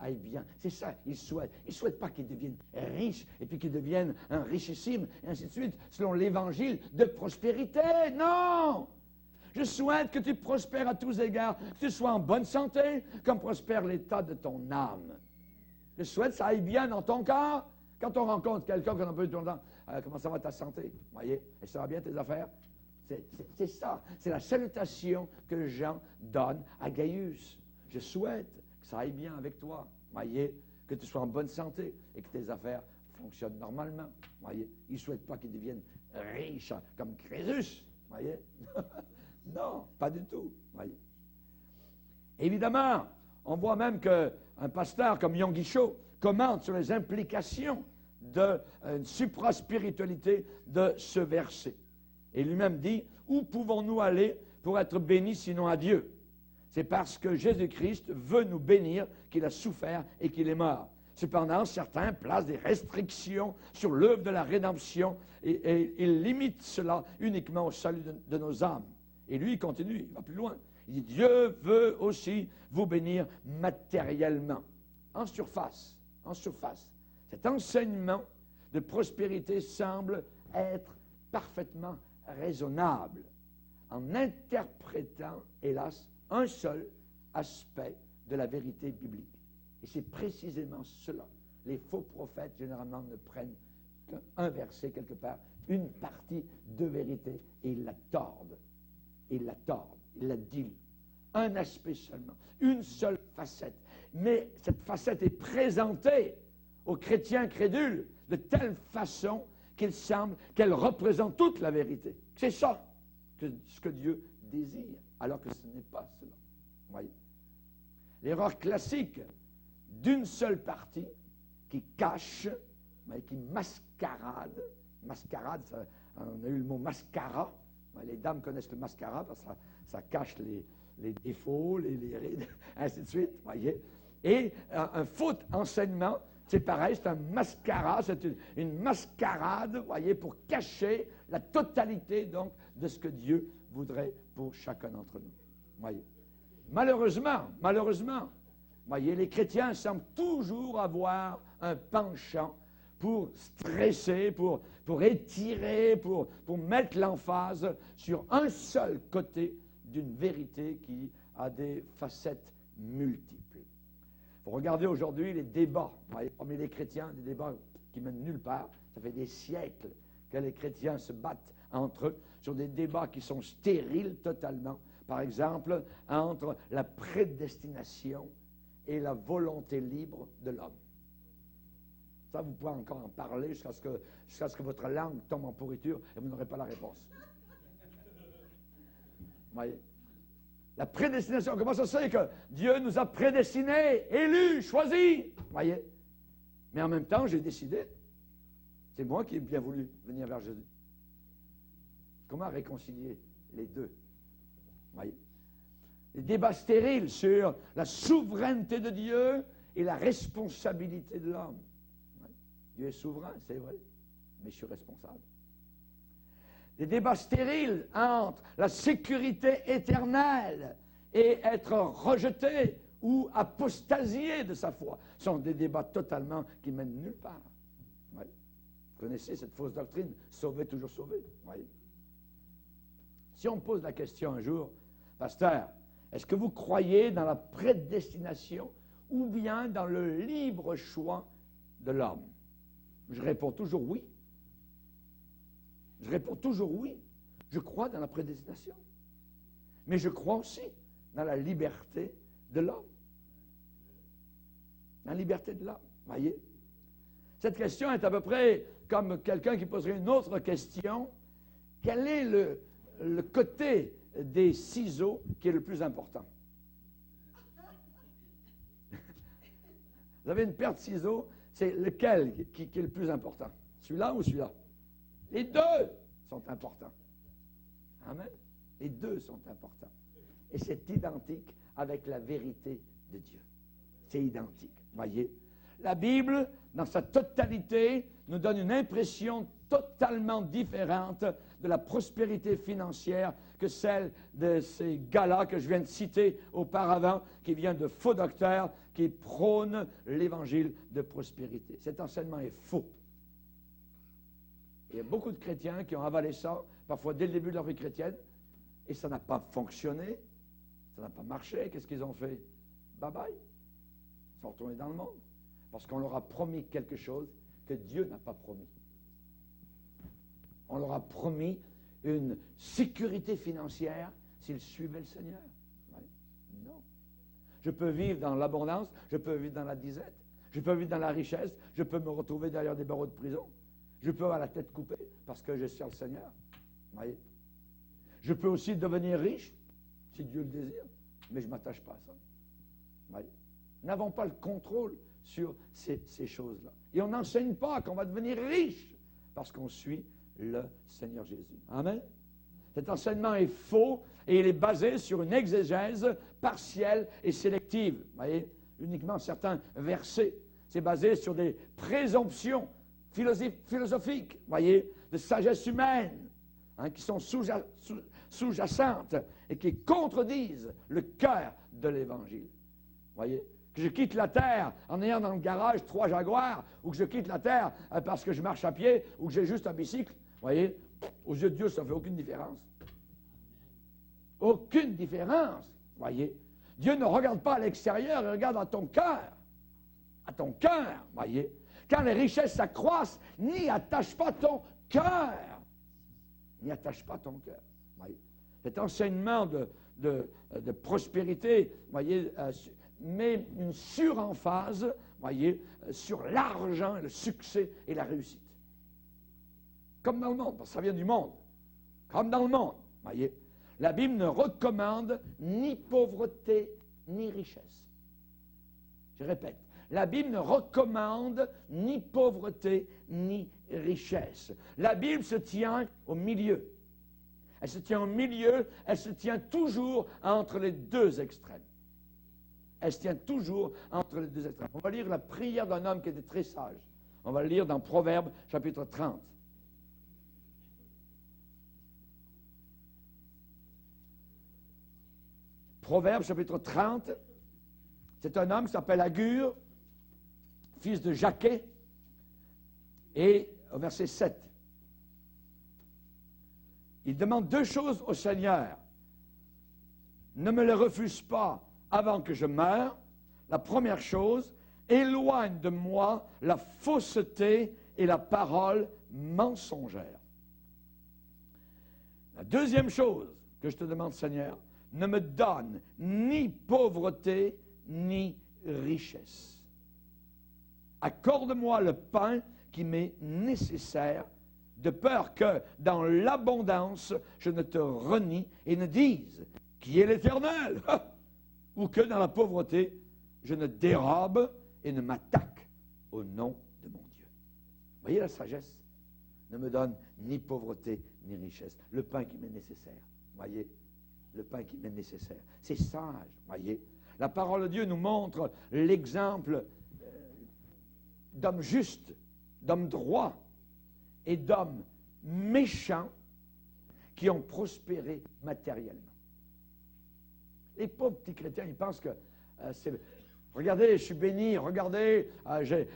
aillent bien. C'est ça, il souhaite. Il ne souhaite pas qu'il devienne riche et puis qu'il devienne un richissime, et ainsi de suite, selon l'évangile de prospérité. Non! Je souhaite que tu prospères à tous égards, que tu sois en bonne santé, comme prospère l'état de ton âme. Je souhaite que ça aille bien dans ton corps. Quand on rencontre quelqu'un qu'on n'a pas eu tout le temps, comment ça va ta santé? Voyez, et ça va bien tes affaires? C'est ça. C'est la salutation que Jean donne à Gaius. Je souhaite que ça aille bien avec toi. Voyez, que tu sois en bonne santé et que tes affaires fonctionnent normalement. Voyez, il ne souhaite pas qu'il devienne riche comme Crésus. Voyez? Non, pas du tout. Voyez. Évidemment, on voit même qu'un pasteur comme Yonggi Cho commente sur les implications d'une supraspiritualité de ce verset. Et lui-même dit, où pouvons-nous aller pour être bénis sinon à Dieu? C'est parce que Jésus-Christ veut nous bénir qu'il a souffert et qu'il est mort. Cependant, certains placent des restrictions sur l'œuvre de la rédemption et ils limitent cela uniquement au salut de nos âmes. Et lui, il continue, il va plus loin. Il dit, Dieu veut aussi vous bénir matériellement. En surface, cet enseignement de prospérité semble être parfaitement raisonnable en interprétant, hélas, un seul aspect de la vérité biblique. Et c'est précisément cela. Les faux prophètes, généralement, ne prennent qu'un verset quelque part, une partie de vérité, et ils la tordent. Ils la diluent. Un aspect seulement, une seule facette. Mais cette facette est présentée aux chrétiens crédules de telle façon qu'il semble qu'elle représente toute la vérité. C'est ça ce que Dieu désire, alors que ce n'est pas cela. Voyez? L'erreur classique d'une seule partie qui cache, mais qui mascarade, on a eu le mot mascara, les dames connaissent le mascara parce que ça cache les défauts, les rides, ainsi de suite, voyez. Et un faux enseignement, c'est pareil, c'est un mascara, c'est une mascarade, voyez, pour cacher la totalité donc de ce que Dieu voudrait pour chacun d'entre nous. Voyez. Malheureusement, voyez, les chrétiens semblent toujours avoir un penchant pour stresser, pour étirer, pour mettre l'emphase sur un seul côté d'une vérité qui a des facettes multiples. Vous regardez aujourd'hui les débats, voyez, parmi les chrétiens, des débats qui mènent nulle part. Ça fait des siècles que les chrétiens se battent entre eux sur des débats qui sont stériles totalement. Par exemple, entre la prédestination et la volonté libre de l'homme. Ça, vous pouvez encore en parler jusqu'à ce que votre langue tombe en pourriture et vous n'aurez pas la réponse. Voyez? La prédestination, comment ça se fait que Dieu nous a prédestinés, élus, choisis? Voyez? Mais en même temps, j'ai décidé. C'est moi qui ai bien voulu venir vers Jésus. Comment réconcilier les deux? Voyez? Les débats stériles sur la souveraineté de Dieu et la responsabilité de l'homme. Dieu est souverain, c'est vrai, mais je suis responsable. Des débats stériles entre la sécurité éternelle et être rejeté ou apostasié de sa foi sont des débats totalement qui mènent nulle part. Oui. Vous connaissez cette fausse doctrine, sauvé, toujours sauvé. Oui. Si on me pose la question un jour, pasteur, est-ce que vous croyez dans la prédestination ou bien dans le libre choix de l'homme? Je réponds toujours oui. Je réponds toujours oui. Je crois dans la prédestination. Mais je crois aussi dans la liberté de l'homme. La liberté de l'homme. Voyez? Cette question est à peu près comme quelqu'un qui poserait une autre question. Quel est le côté des ciseaux qui est le plus important? Vous avez une paire de ciseaux, c'est lequel qui est le plus important? Celui-là ou celui-là? Les deux sont importants. Amen. Les deux sont importants. Et c'est identique avec la vérité de Dieu. C'est identique. Voyez? La Bible, dans sa totalité, nous donne une impression totalement différente de la prospérité financière que celle de ces gars-là que je viens de citer auparavant, qui viennent de faux docteurs, qui prônent l'évangile de prospérité. Cet enseignement est faux. Il y a beaucoup de chrétiens qui ont avalé ça, parfois dès le début de leur vie chrétienne, et ça n'a pas fonctionné, ça n'a pas marché. Qu'est-ce qu'ils ont fait? Bye bye. Ils sont retournés dans le monde. Parce qu'on leur a promis quelque chose que Dieu n'a pas promis. On leur a promis une sécurité financière s'ils suivaient le Seigneur. Oui. Non. Je peux vivre dans l'abondance, je peux vivre dans la disette, je peux vivre dans la richesse, je peux me retrouver derrière des barreaux de prison, je peux avoir la tête coupée parce que je sers le Seigneur. Oui. Je peux aussi devenir riche, si Dieu le désire, mais je ne m'attache pas à ça. Oui. Nous n'avons pas le contrôle sur ces choses-là. Et on n'enseigne pas qu'on va devenir riche parce qu'on suit le Seigneur Jésus. Amen. Cet enseignement est faux et il est basé sur une exégèse partielle et sélective. Vous voyez, uniquement certains versets. C'est basé sur des présomptions philosophiques, vous voyez, de sagesse humaine, qui sont sous-jacentes et qui contredisent le cœur de l'Évangile. Vous voyez? Que je quitte la terre en ayant dans le garage 3 Jaguars, ou que je quitte la terre parce que je marche à pied, ou que j'ai juste un bicycle, vous voyez, aux yeux de Dieu, ça ne fait aucune différence. Aucune différence, voyez. Dieu ne regarde pas à l'extérieur, il regarde à ton cœur. À ton cœur, voyez. Quand les richesses s'accroissent, n'y attache pas ton cœur. N'y attache pas ton cœur, voyez. Cet enseignement de prospérité, voyez, met une suremphase, voyez, sur l'argent, le succès et la réussite. Comme dans le monde, parce que ça vient du monde. Comme dans le monde, voyez. La Bible ne recommande ni pauvreté ni richesse. Je répète, la Bible ne recommande ni pauvreté ni richesse. La Bible se tient au milieu. Elle se tient au milieu, elle se tient toujours entre les deux extrêmes. Elle se tient toujours entre les deux extrêmes. On va lire la prière d'un homme qui était très sage. On va le lire dans Proverbes, chapitre 30. Proverbe chapitre 30, c'est un homme qui s'appelle Agur, fils de Jaquet, et au verset 7, il demande deux choses au Seigneur. Ne me les refuse pas avant que je meure. La première chose, éloigne de moi la fausseté et la parole mensongère. La deuxième chose que je te demande, Seigneur, ne me donne ni pauvreté ni richesse. Accorde-moi le pain qui m'est nécessaire, de peur que dans l'abondance, je ne te renie et ne dise qui est l'Éternel, ou que dans la pauvreté, je ne dérobe et ne m'attaque au nom de mon Dieu. Voyez la sagesse? Ne me donne ni pauvreté ni richesse. Le pain qui m'est nécessaire. Voyez? Le pain qui m'est nécessaire. C'est sage, voyez? La parole de Dieu nous montre l'exemple d'hommes justes, d'hommes droits et d'hommes méchants qui ont prospéré matériellement. Les pauvres petits chrétiens, ils pensent que c'est... Regardez, je suis béni, regardez, j'ai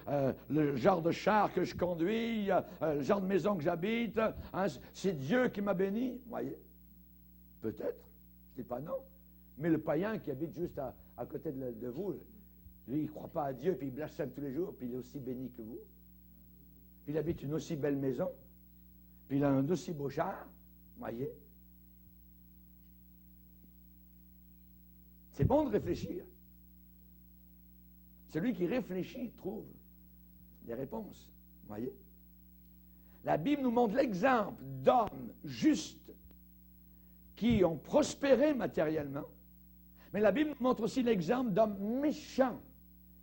le genre de char que je conduis, le genre de maison que j'habite, hein, c'est Dieu qui m'a béni. Voyez? Peut-être, je ne dis pas non. Mais le païen qui habite juste à côté de vous, lui, il ne croit pas à Dieu, puis il blasphème tous les jours, puis il est aussi béni que vous. Puis il habite une aussi belle maison, puis il a un aussi beau char. Voyez? C'est bon de réfléchir. Celui qui réfléchit trouve des réponses. Voyez? La Bible nous montre l'exemple d'hommes justes qui ont prospéré matériellement, mais la Bible nous montre aussi l'exemple d'hommes méchants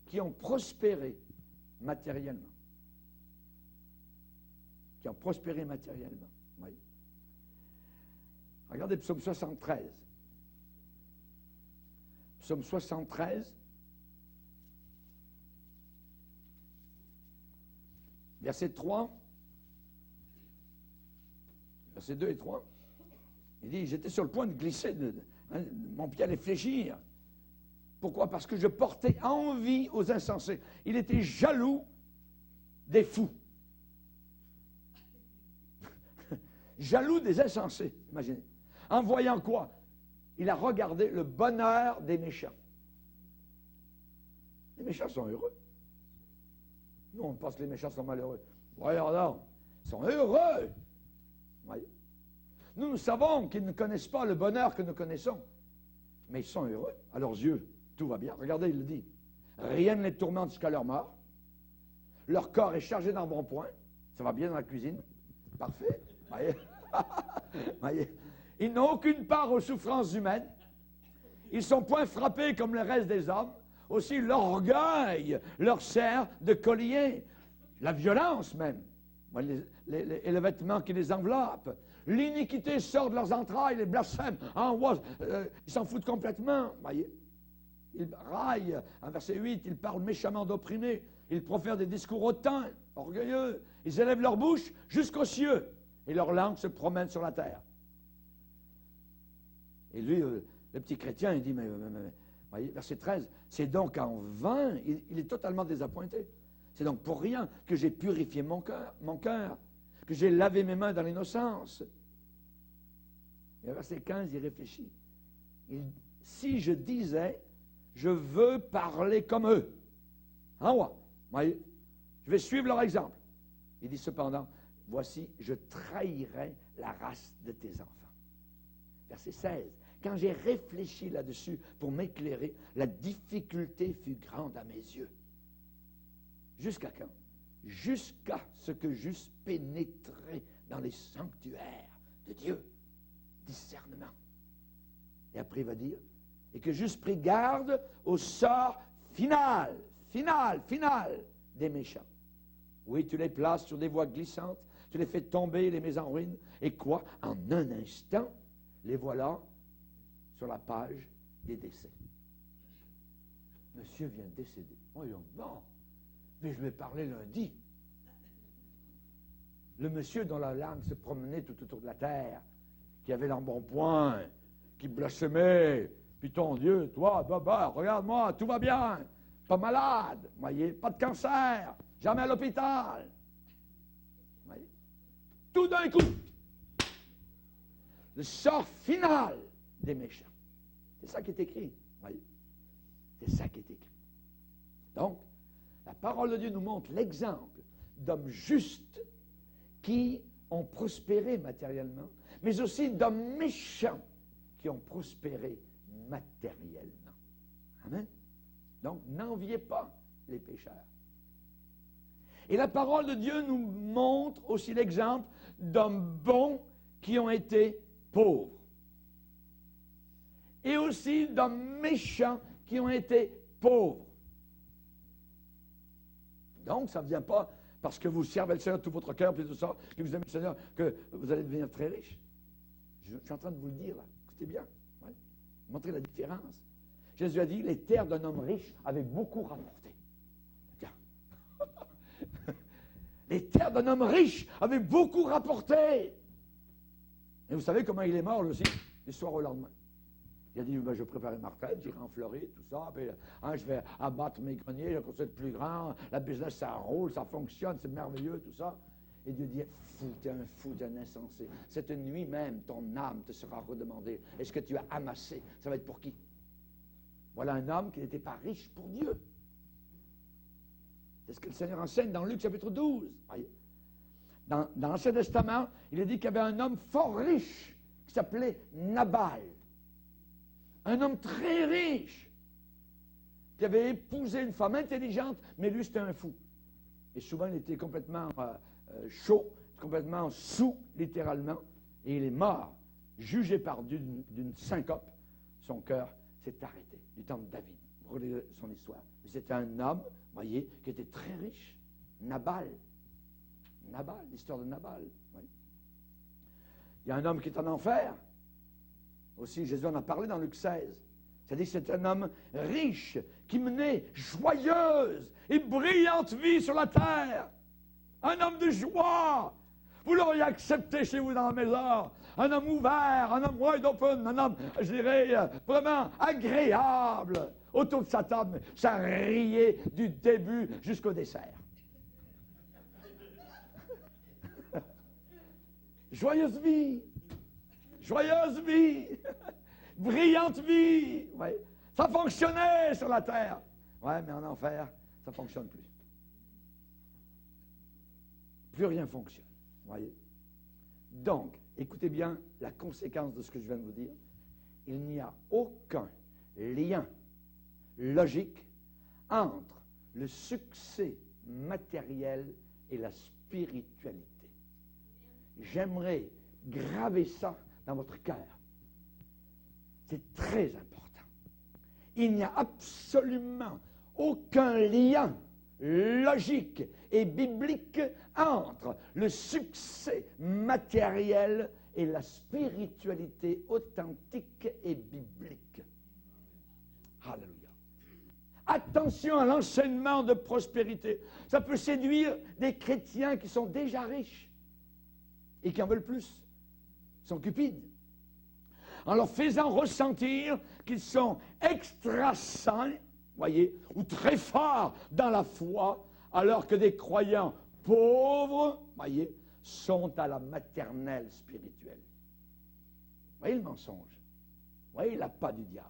qui ont prospéré matériellement. Qui ont prospéré matériellement. Voyez? Regardez Psaume 73. Psaume 73, verset 3, verset 2 et 3, il dit, j'étais sur le point de glisser, mon pied allait fléchir. Pourquoi? Parce que je portais envie aux insensés. Il était jaloux des fous. Jaloux des insensés, imaginez. En voyant quoi? Il a regardé le bonheur des méchants. Les méchants sont heureux. Nous, on pense que les méchants sont malheureux. Voyons donc, ils sont heureux. Voyez? Nous savons qu'ils ne connaissent pas le bonheur que nous connaissons. Mais ils sont heureux. À leurs yeux, tout va bien. Regardez, il le dit. Rien ne les tourmente jusqu'à leur mort. Leur corps est chargé d'embonpoint. Ça va bien dans la cuisine. Parfait. Voyez? Voyez? Ils n'ont aucune part aux souffrances humaines. Ils sont point frappés comme le reste des hommes. Aussi, l'orgueil leur sert de collier. La violence même. Et le vêtement qui les enveloppe. L'iniquité sort de leurs entrailles, les blasphèmes. Ils s'en foutent complètement. Voyez? Ils raillent. En verset 8, ils parlent méchamment d'opprimés. Ils profèrent des discours hautains, orgueilleux. Ils élèvent leur bouche jusqu'aux cieux. Et leur langue se promène sur la terre. Et lui, le petit chrétien, il dit, mais voyez, verset 13, c'est donc en vain, il est totalement désappointé. C'est donc pour rien que j'ai purifié mon cœur, que j'ai lavé mes mains dans l'innocence. Et verset 15, il réfléchit. Si je disais, je veux parler comme eux. En moi, voyez, je vais suivre leur exemple. Il dit cependant, voici, je trahirai la race de tes enfants. Verset 16. Quand j'ai réfléchi là-dessus pour m'éclairer, la difficulté fut grande à mes yeux. Jusqu'à quand? Jusqu'à ce que j'eusse pénétré dans les sanctuaires de Dieu. Discernement. Et après, il va dire, et que j'eusse pris garde au sort final des méchants. Oui, tu les places sur des voies glissantes, tu les fais tomber, les mets en ruine. Et quoi? En un instant, les voilà sur la page des décès. Monsieur vient de décéder. Voyons, bon, mais je vais parler lundi. Le monsieur dont la langue se promenait tout autour de la terre, qui avait l'embonpoint, qui blasphémait, Puis ton Dieu, toi, regarde-moi, tout va bien. Pas malade, voyez, pas de cancer, jamais à l'hôpital. Voyez. Tout d'un coup, le sort final des méchants. C'est ça qui est écrit, voyez. C'est ça qui est écrit. Donc, la parole de Dieu nous montre l'exemple d'hommes justes qui ont prospéré matériellement, mais aussi d'hommes méchants qui ont prospéré matériellement. Amen. Donc, n'enviez pas les pécheurs. Et la parole de Dieu nous montre aussi l'exemple d'hommes bons qui ont été pauvres. Et aussi d'hommes méchants qui ont été pauvres. Donc, ça ne vient pas parce que vous servez le Seigneur de tout votre cœur, puis tout ça, que vous aimez le Seigneur, que vous allez devenir très riche. Je suis en train de vous le dire, là. Écoutez bien. Ouais. Montrez la différence. Jésus a dit, les terres d'un homme riche avaient beaucoup rapporté. Tiens. Les terres d'un homme riche avaient beaucoup rapporté. Et vous savez comment il est mort, lui aussi, du soir au lendemain. Il a dit, ben, je vais préparer ma retraite, j'irai en Floride, tout ça, puis, je vais abattre mes greniers, je vais construire plus grand, la business, ça roule, ça fonctionne, c'est merveilleux, tout ça. Et Dieu dit, t'es un fou, t'es un insensé. Cette nuit même, ton âme te sera redemandée. Et ce que tu as amassé, ça va être pour qui? Voilà un homme qui n'était pas riche pour Dieu. C'est ce que le Seigneur enseigne dans Luc chapitre 12. Voyez. Dans l'Ancien Testament, il est dit qu'il y avait un homme fort riche qui s'appelait Nabal. Un homme très riche qui avait épousé une femme intelligente, mais lui c'était un fou. Et souvent il était complètement chaud, complètement sous, littéralement, et il est mort, jugé par d'une syncope. Son cœur s'est arrêté, du temps de David. Vous regardez son histoire. C'était un homme, voyez, qui était très riche. Nabal. Nabal, l'histoire de Nabal. Oui. Il y a un homme qui est en enfer. Aussi, Jésus en a parlé dans Luc 16. C'est-à-dire que c'est un homme riche qui menait joyeuse et brillante vie sur la terre. Un homme de joie. Vous l'auriez accepté chez vous dans la maison. Un homme ouvert, un homme wide open, un homme, je dirais, vraiment agréable. Autour de sa table, ça riait du début jusqu'au dessert. Joyeuse vie. Joyeuse vie, brillante vie. Ouais. Ça fonctionnait sur la terre. Ouais, mais en enfer, ça ne fonctionne plus. Plus rien fonctionne. Voyez. Donc, écoutez bien la conséquence de ce que je viens de vous dire. Il n'y a aucun lien logique entre le succès matériel et la spiritualité. J'aimerais graver ça dans votre cœur. C'est très important. Il n'y a absolument aucun lien logique et biblique entre le succès matériel et la spiritualité authentique et biblique. Alléluia. Attention à l'enseignement de prospérité. Ça peut séduire des chrétiens qui sont déjà riches et qui en veulent plus. Sont cupides, en leur faisant ressentir qu'ils sont extra saints, voyez, ou très forts dans la foi, alors que des croyants pauvres, voyez, sont à la maternelle spirituelle. Voyez le mensonge, voyez la pas du diable.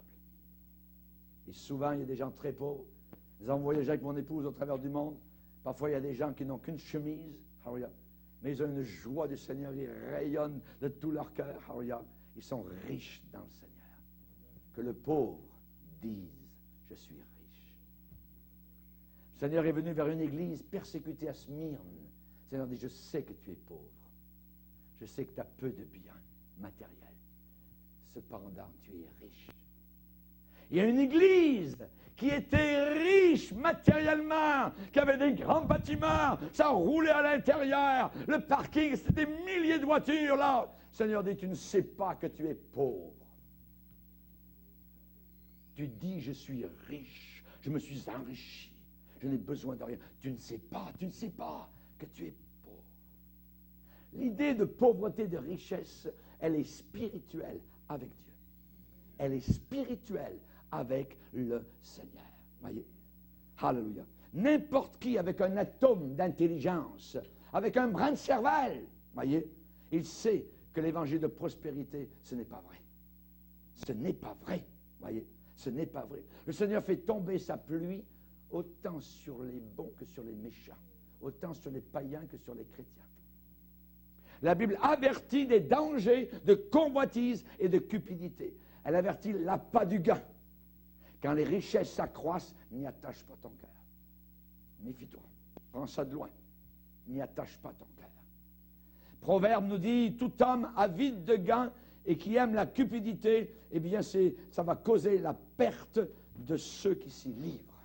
Et souvent, il y a des gens très pauvres. Nous avons voyagé avec mon épouse au travers du monde. Parfois, il y a des gens qui n'ont qu'une chemise. Mais ils ont une joie du Seigneur, ils rayonnent de tout leur cœur. Ils sont riches dans le Seigneur. Que le pauvre dise, je suis riche. Le Seigneur est venu vers une église persécutée à Smyrne. Le Seigneur dit, je sais que tu es pauvre. Je sais que tu as peu de biens matériels. Cependant, tu es riche. Il y a une église qui était riche matériellement, qui avait des grands bâtiments, ça roulait à l'intérieur, le parking, c'était des milliers de voitures là. Le Seigneur dit, tu ne sais pas que tu es pauvre. Tu dis, je suis riche, je me suis enrichi, je n'ai besoin de rien. Tu ne sais pas que tu es pauvre. L'idée de pauvreté, de richesse, elle est spirituelle avec Dieu. elle est spirituelle avec le Seigneur. Voyez? Alléluia. N'importe qui avec un atome d'intelligence, avec un brin de cervelle, voyez, il sait que l'évangile de prospérité, ce n'est pas vrai. Ce n'est pas vrai, voyez, ce n'est pas vrai. Le Seigneur fait tomber sa pluie autant sur les bons que sur les méchants, autant sur les païens que sur les chrétiens. La Bible avertit des dangers de convoitise et de cupidité. Elle avertit l'appât du gain. Quand les richesses s'accroissent, n'y attache pas ton cœur. Méfie-toi. Prends ça de loin. N'y attache pas ton cœur. Proverbe nous dit, tout homme avide de gain et qui aime la cupidité, eh bien ça va causer la perte de ceux qui s'y livrent,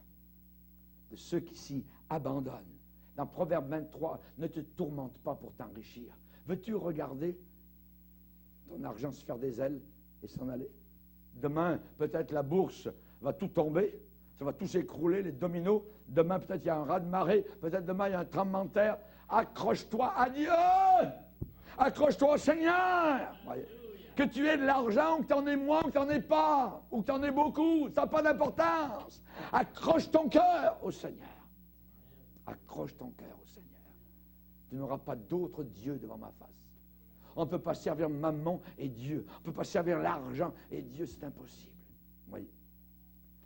de ceux qui s'y abandonnent. Dans Proverbe 23, ne te tourmente pas pour t'enrichir. Veux-tu regarder ton argent se faire des ailes et s'en aller? Demain, peut-être la bourse va tout tomber, ça va tout s'écrouler, les dominos. Demain, peut-être il y a un raz-de-marée, peut-être demain il y a un tremblement de terre. Accroche-toi à Dieu! Accroche-toi au Seigneur! Voyez. Que tu aies de l'argent, ou que tu en aies moins, ou que tu n'en aies pas, ou que tu en aies beaucoup, ça n'a pas d'importance. Accroche ton cœur au Seigneur. Accroche ton cœur au Seigneur. Tu n'auras pas d'autre Dieu devant ma face. On ne peut pas servir mammon et Dieu. On ne peut pas servir l'argent et Dieu, c'est impossible. Voyez.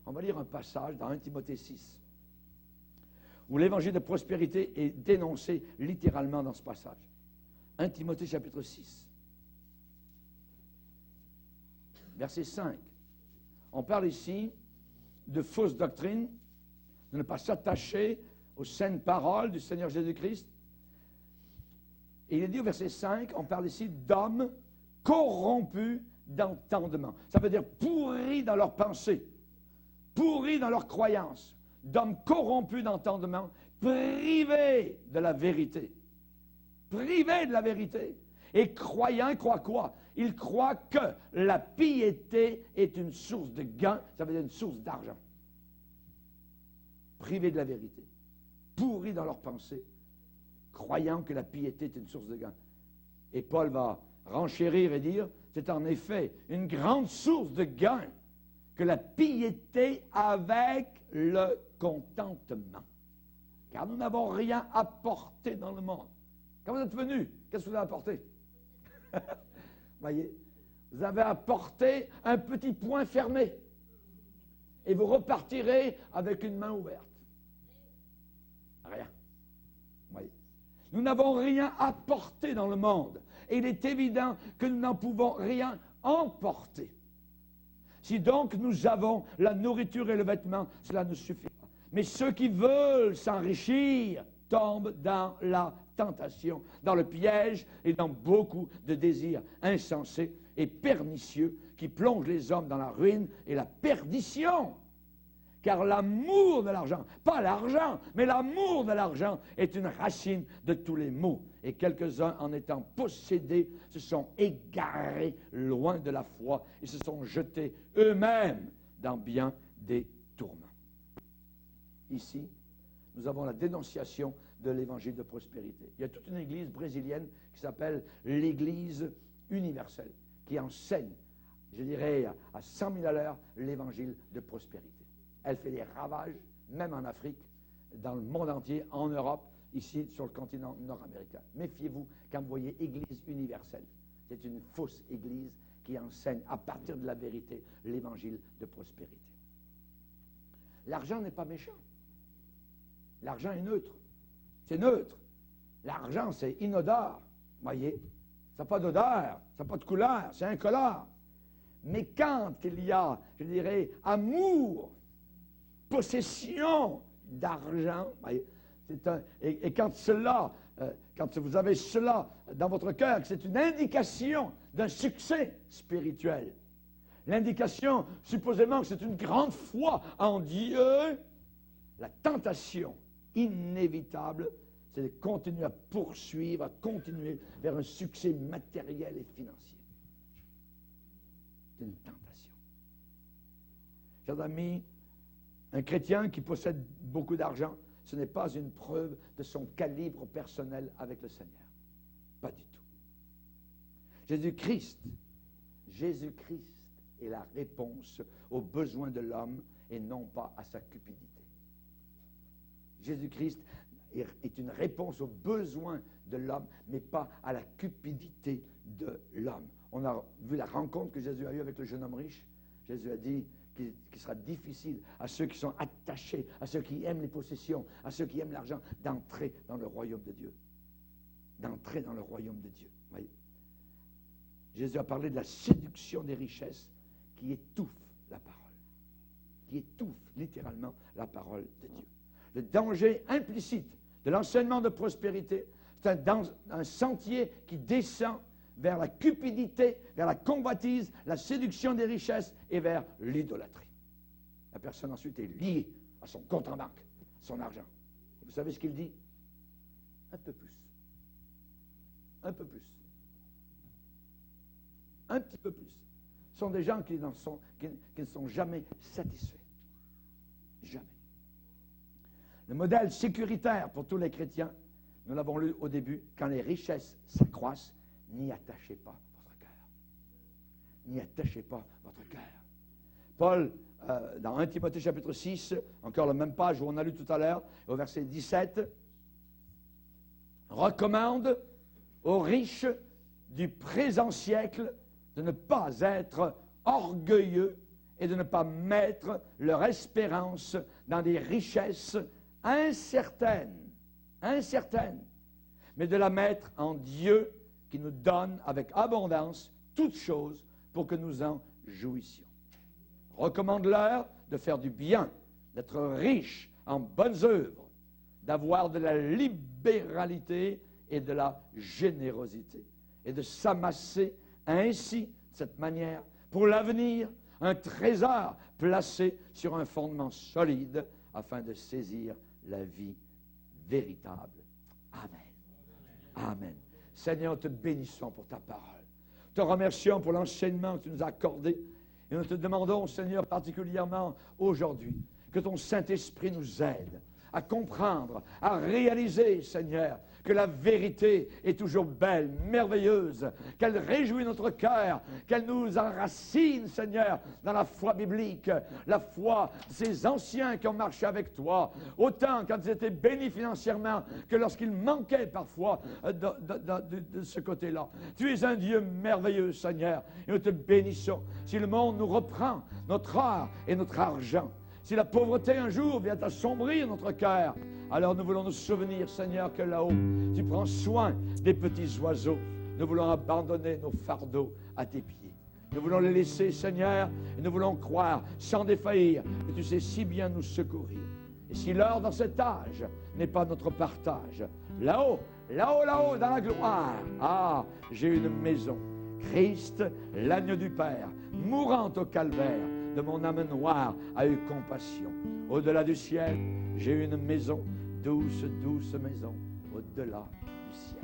On va lire un passage dans 1 Timothée 6, où l'évangile de prospérité est dénoncé littéralement dans ce passage. 1 Timothée chapitre 6, verset 5. On parle ici de fausses doctrines, de ne pas s'attacher aux saines paroles du Seigneur Jésus-Christ. Et il est dit au verset 5, on parle ici d'hommes corrompus d'entendement. Ça veut dire pourris dans leurs pensées, pourris dans leurs croyances, d'hommes corrompus d'entendement, privés de la vérité. Privés de la vérité. Et croyants, croient quoi? Ils croient que la piété est une source de gain, ça veut dire une source d'argent. Privés de la vérité, pourris dans leurs pensées, croyant que la piété est une source de gain. Et Paul va renchérir et dire, c'est en effet une grande source de gain que la piété avec le contentement. Car nous n'avons rien apporté dans le monde. Quand vous êtes venus, qu'est-ce que vous avez apporté? Voyez, vous avez apporté un petit point fermé. Et vous repartirez avec une main ouverte. Rien. Voyez. Nous n'avons rien apporté dans le monde. Et il est évident que nous n'en pouvons rien emporter. Si donc nous avons la nourriture et le vêtement, cela nous suffira. Mais ceux qui veulent s'enrichir tombent dans la tentation, dans le piège et dans beaucoup de désirs insensés et pernicieux qui plongent les hommes dans la ruine et la perdition. Car l'amour de l'argent, pas l'argent, mais l'amour de l'argent est une racine de tous les maux. Et quelques-uns, en étant possédés, se sont égarés loin de la foi et se sont jetés eux-mêmes dans bien des tourments. Ici, nous avons la dénonciation de l'évangile de prospérité. Il y a toute une église brésilienne qui s'appelle l'Église universelle, qui enseigne, je dirais, à 100 000 à l'heure, l'évangile de prospérité. Elle fait des ravages, même en Afrique, dans le monde entier, en Europe, ici sur le continent nord-américain. Méfiez-vous quand vous voyez Église universelle. C'est une fausse église qui enseigne à partir de la vérité l'évangile de prospérité. L'argent n'est pas méchant. L'argent est neutre. C'est neutre. L'argent, c'est inodore. Voyez, ça n'a pas d'odeur, ça n'a pas de couleur, c'est incolore. Mais quand il y a, je dirais, amour, possession d'argent, et quand cela, quand vous avez cela dans votre cœur, c'est une indication d'un succès spirituel. L'indication, supposément, que c'est une grande foi en Dieu. La tentation inévitable, c'est de continuer à poursuivre, à continuer vers un succès matériel et financier. C'est une tentation. Chers amis, un chrétien qui possède beaucoup d'argent, ce n'est pas une preuve de son calibre personnel avec le Seigneur. Pas du tout. Jésus-Christ est la réponse aux besoins de l'homme et non pas à sa cupidité. Jésus-Christ est une réponse aux besoins de l'homme, mais pas à la cupidité de l'homme. On a vu la rencontre que Jésus a eue avec le jeune homme riche. Jésus a dit qu'il sera difficile à ceux qui sont attachés, à ceux qui aiment les possessions, à ceux qui aiment l'argent, d'entrer dans le royaume de Dieu. D'entrer dans le royaume de Dieu. Voyez. Jésus a parlé de la séduction des richesses qui étouffe la parole. Qui étouffe littéralement la parole de Dieu. Le danger implicite de l'enseignement de prospérité, c'est un sentier qui descend vers la cupidité, vers la convoitise, la séduction des richesses et vers l'idolâtrie. La personne ensuite est liée à son compte en banque, son argent. Et vous savez ce qu'il dit? Un peu plus. Un peu plus. Un petit peu plus. Ce sont des gens qui ne sont jamais satisfaits. Jamais. Le modèle sécuritaire pour tous les chrétiens, nous l'avons lu au début, quand les richesses s'accroissent, n'y attachez pas votre cœur. N'y attachez pas votre cœur. Paul, dans 1 Timothée chapitre 6, encore la même page où on a lu tout à l'heure, au verset 17, recommande aux riches du présent siècle de ne pas être orgueilleux et de ne pas mettre leur espérance dans des richesses incertaines, mais de la mettre en Dieu qui nous donne avec abondance toutes choses pour que nous en jouissions. Recommande-leur de faire du bien, d'être riches en bonnes œuvres, d'avoir de la libéralité et de la générosité, et de s'amasser ainsi, de cette manière, pour l'avenir, un trésor placé sur un fondement solide afin de saisir la vie véritable. Amen. Amen. Seigneur, nous te bénissons pour ta parole. Te remercions pour l'enseignement que tu nous as accordé. Et nous te demandons, Seigneur, particulièrement aujourd'hui, que ton Saint-Esprit nous aide à comprendre, à réaliser, Seigneur, que la vérité est toujours belle, merveilleuse, qu'elle réjouit notre cœur, qu'elle nous enracine, Seigneur, dans la foi biblique, la foi de ces anciens qui ont marché avec toi, autant quand ils étaient bénis financièrement que lorsqu'ils manquaient parfois de ce côté-là. Tu es un Dieu merveilleux, Seigneur, et nous te bénissons. Si le monde nous reprend notre or et notre argent, si la pauvreté un jour vient assombrir notre cœur, alors nous voulons nous souvenir, Seigneur, que là-haut, tu prends soin des petits oiseaux. Nous voulons abandonner nos fardeaux à tes pieds. Nous voulons les laisser, Seigneur, et nous voulons croire, sans défaillir, que tu sais si bien nous secourir. Et si l'heure dans cet âge n'est pas notre partage, là-haut, dans la gloire, j'ai une maison. Christ, l'agneau du Père, mourant au calvaire, de mon âme noire a eu compassion. Au-delà du ciel, j'ai une maison, douce maison, au-delà du ciel.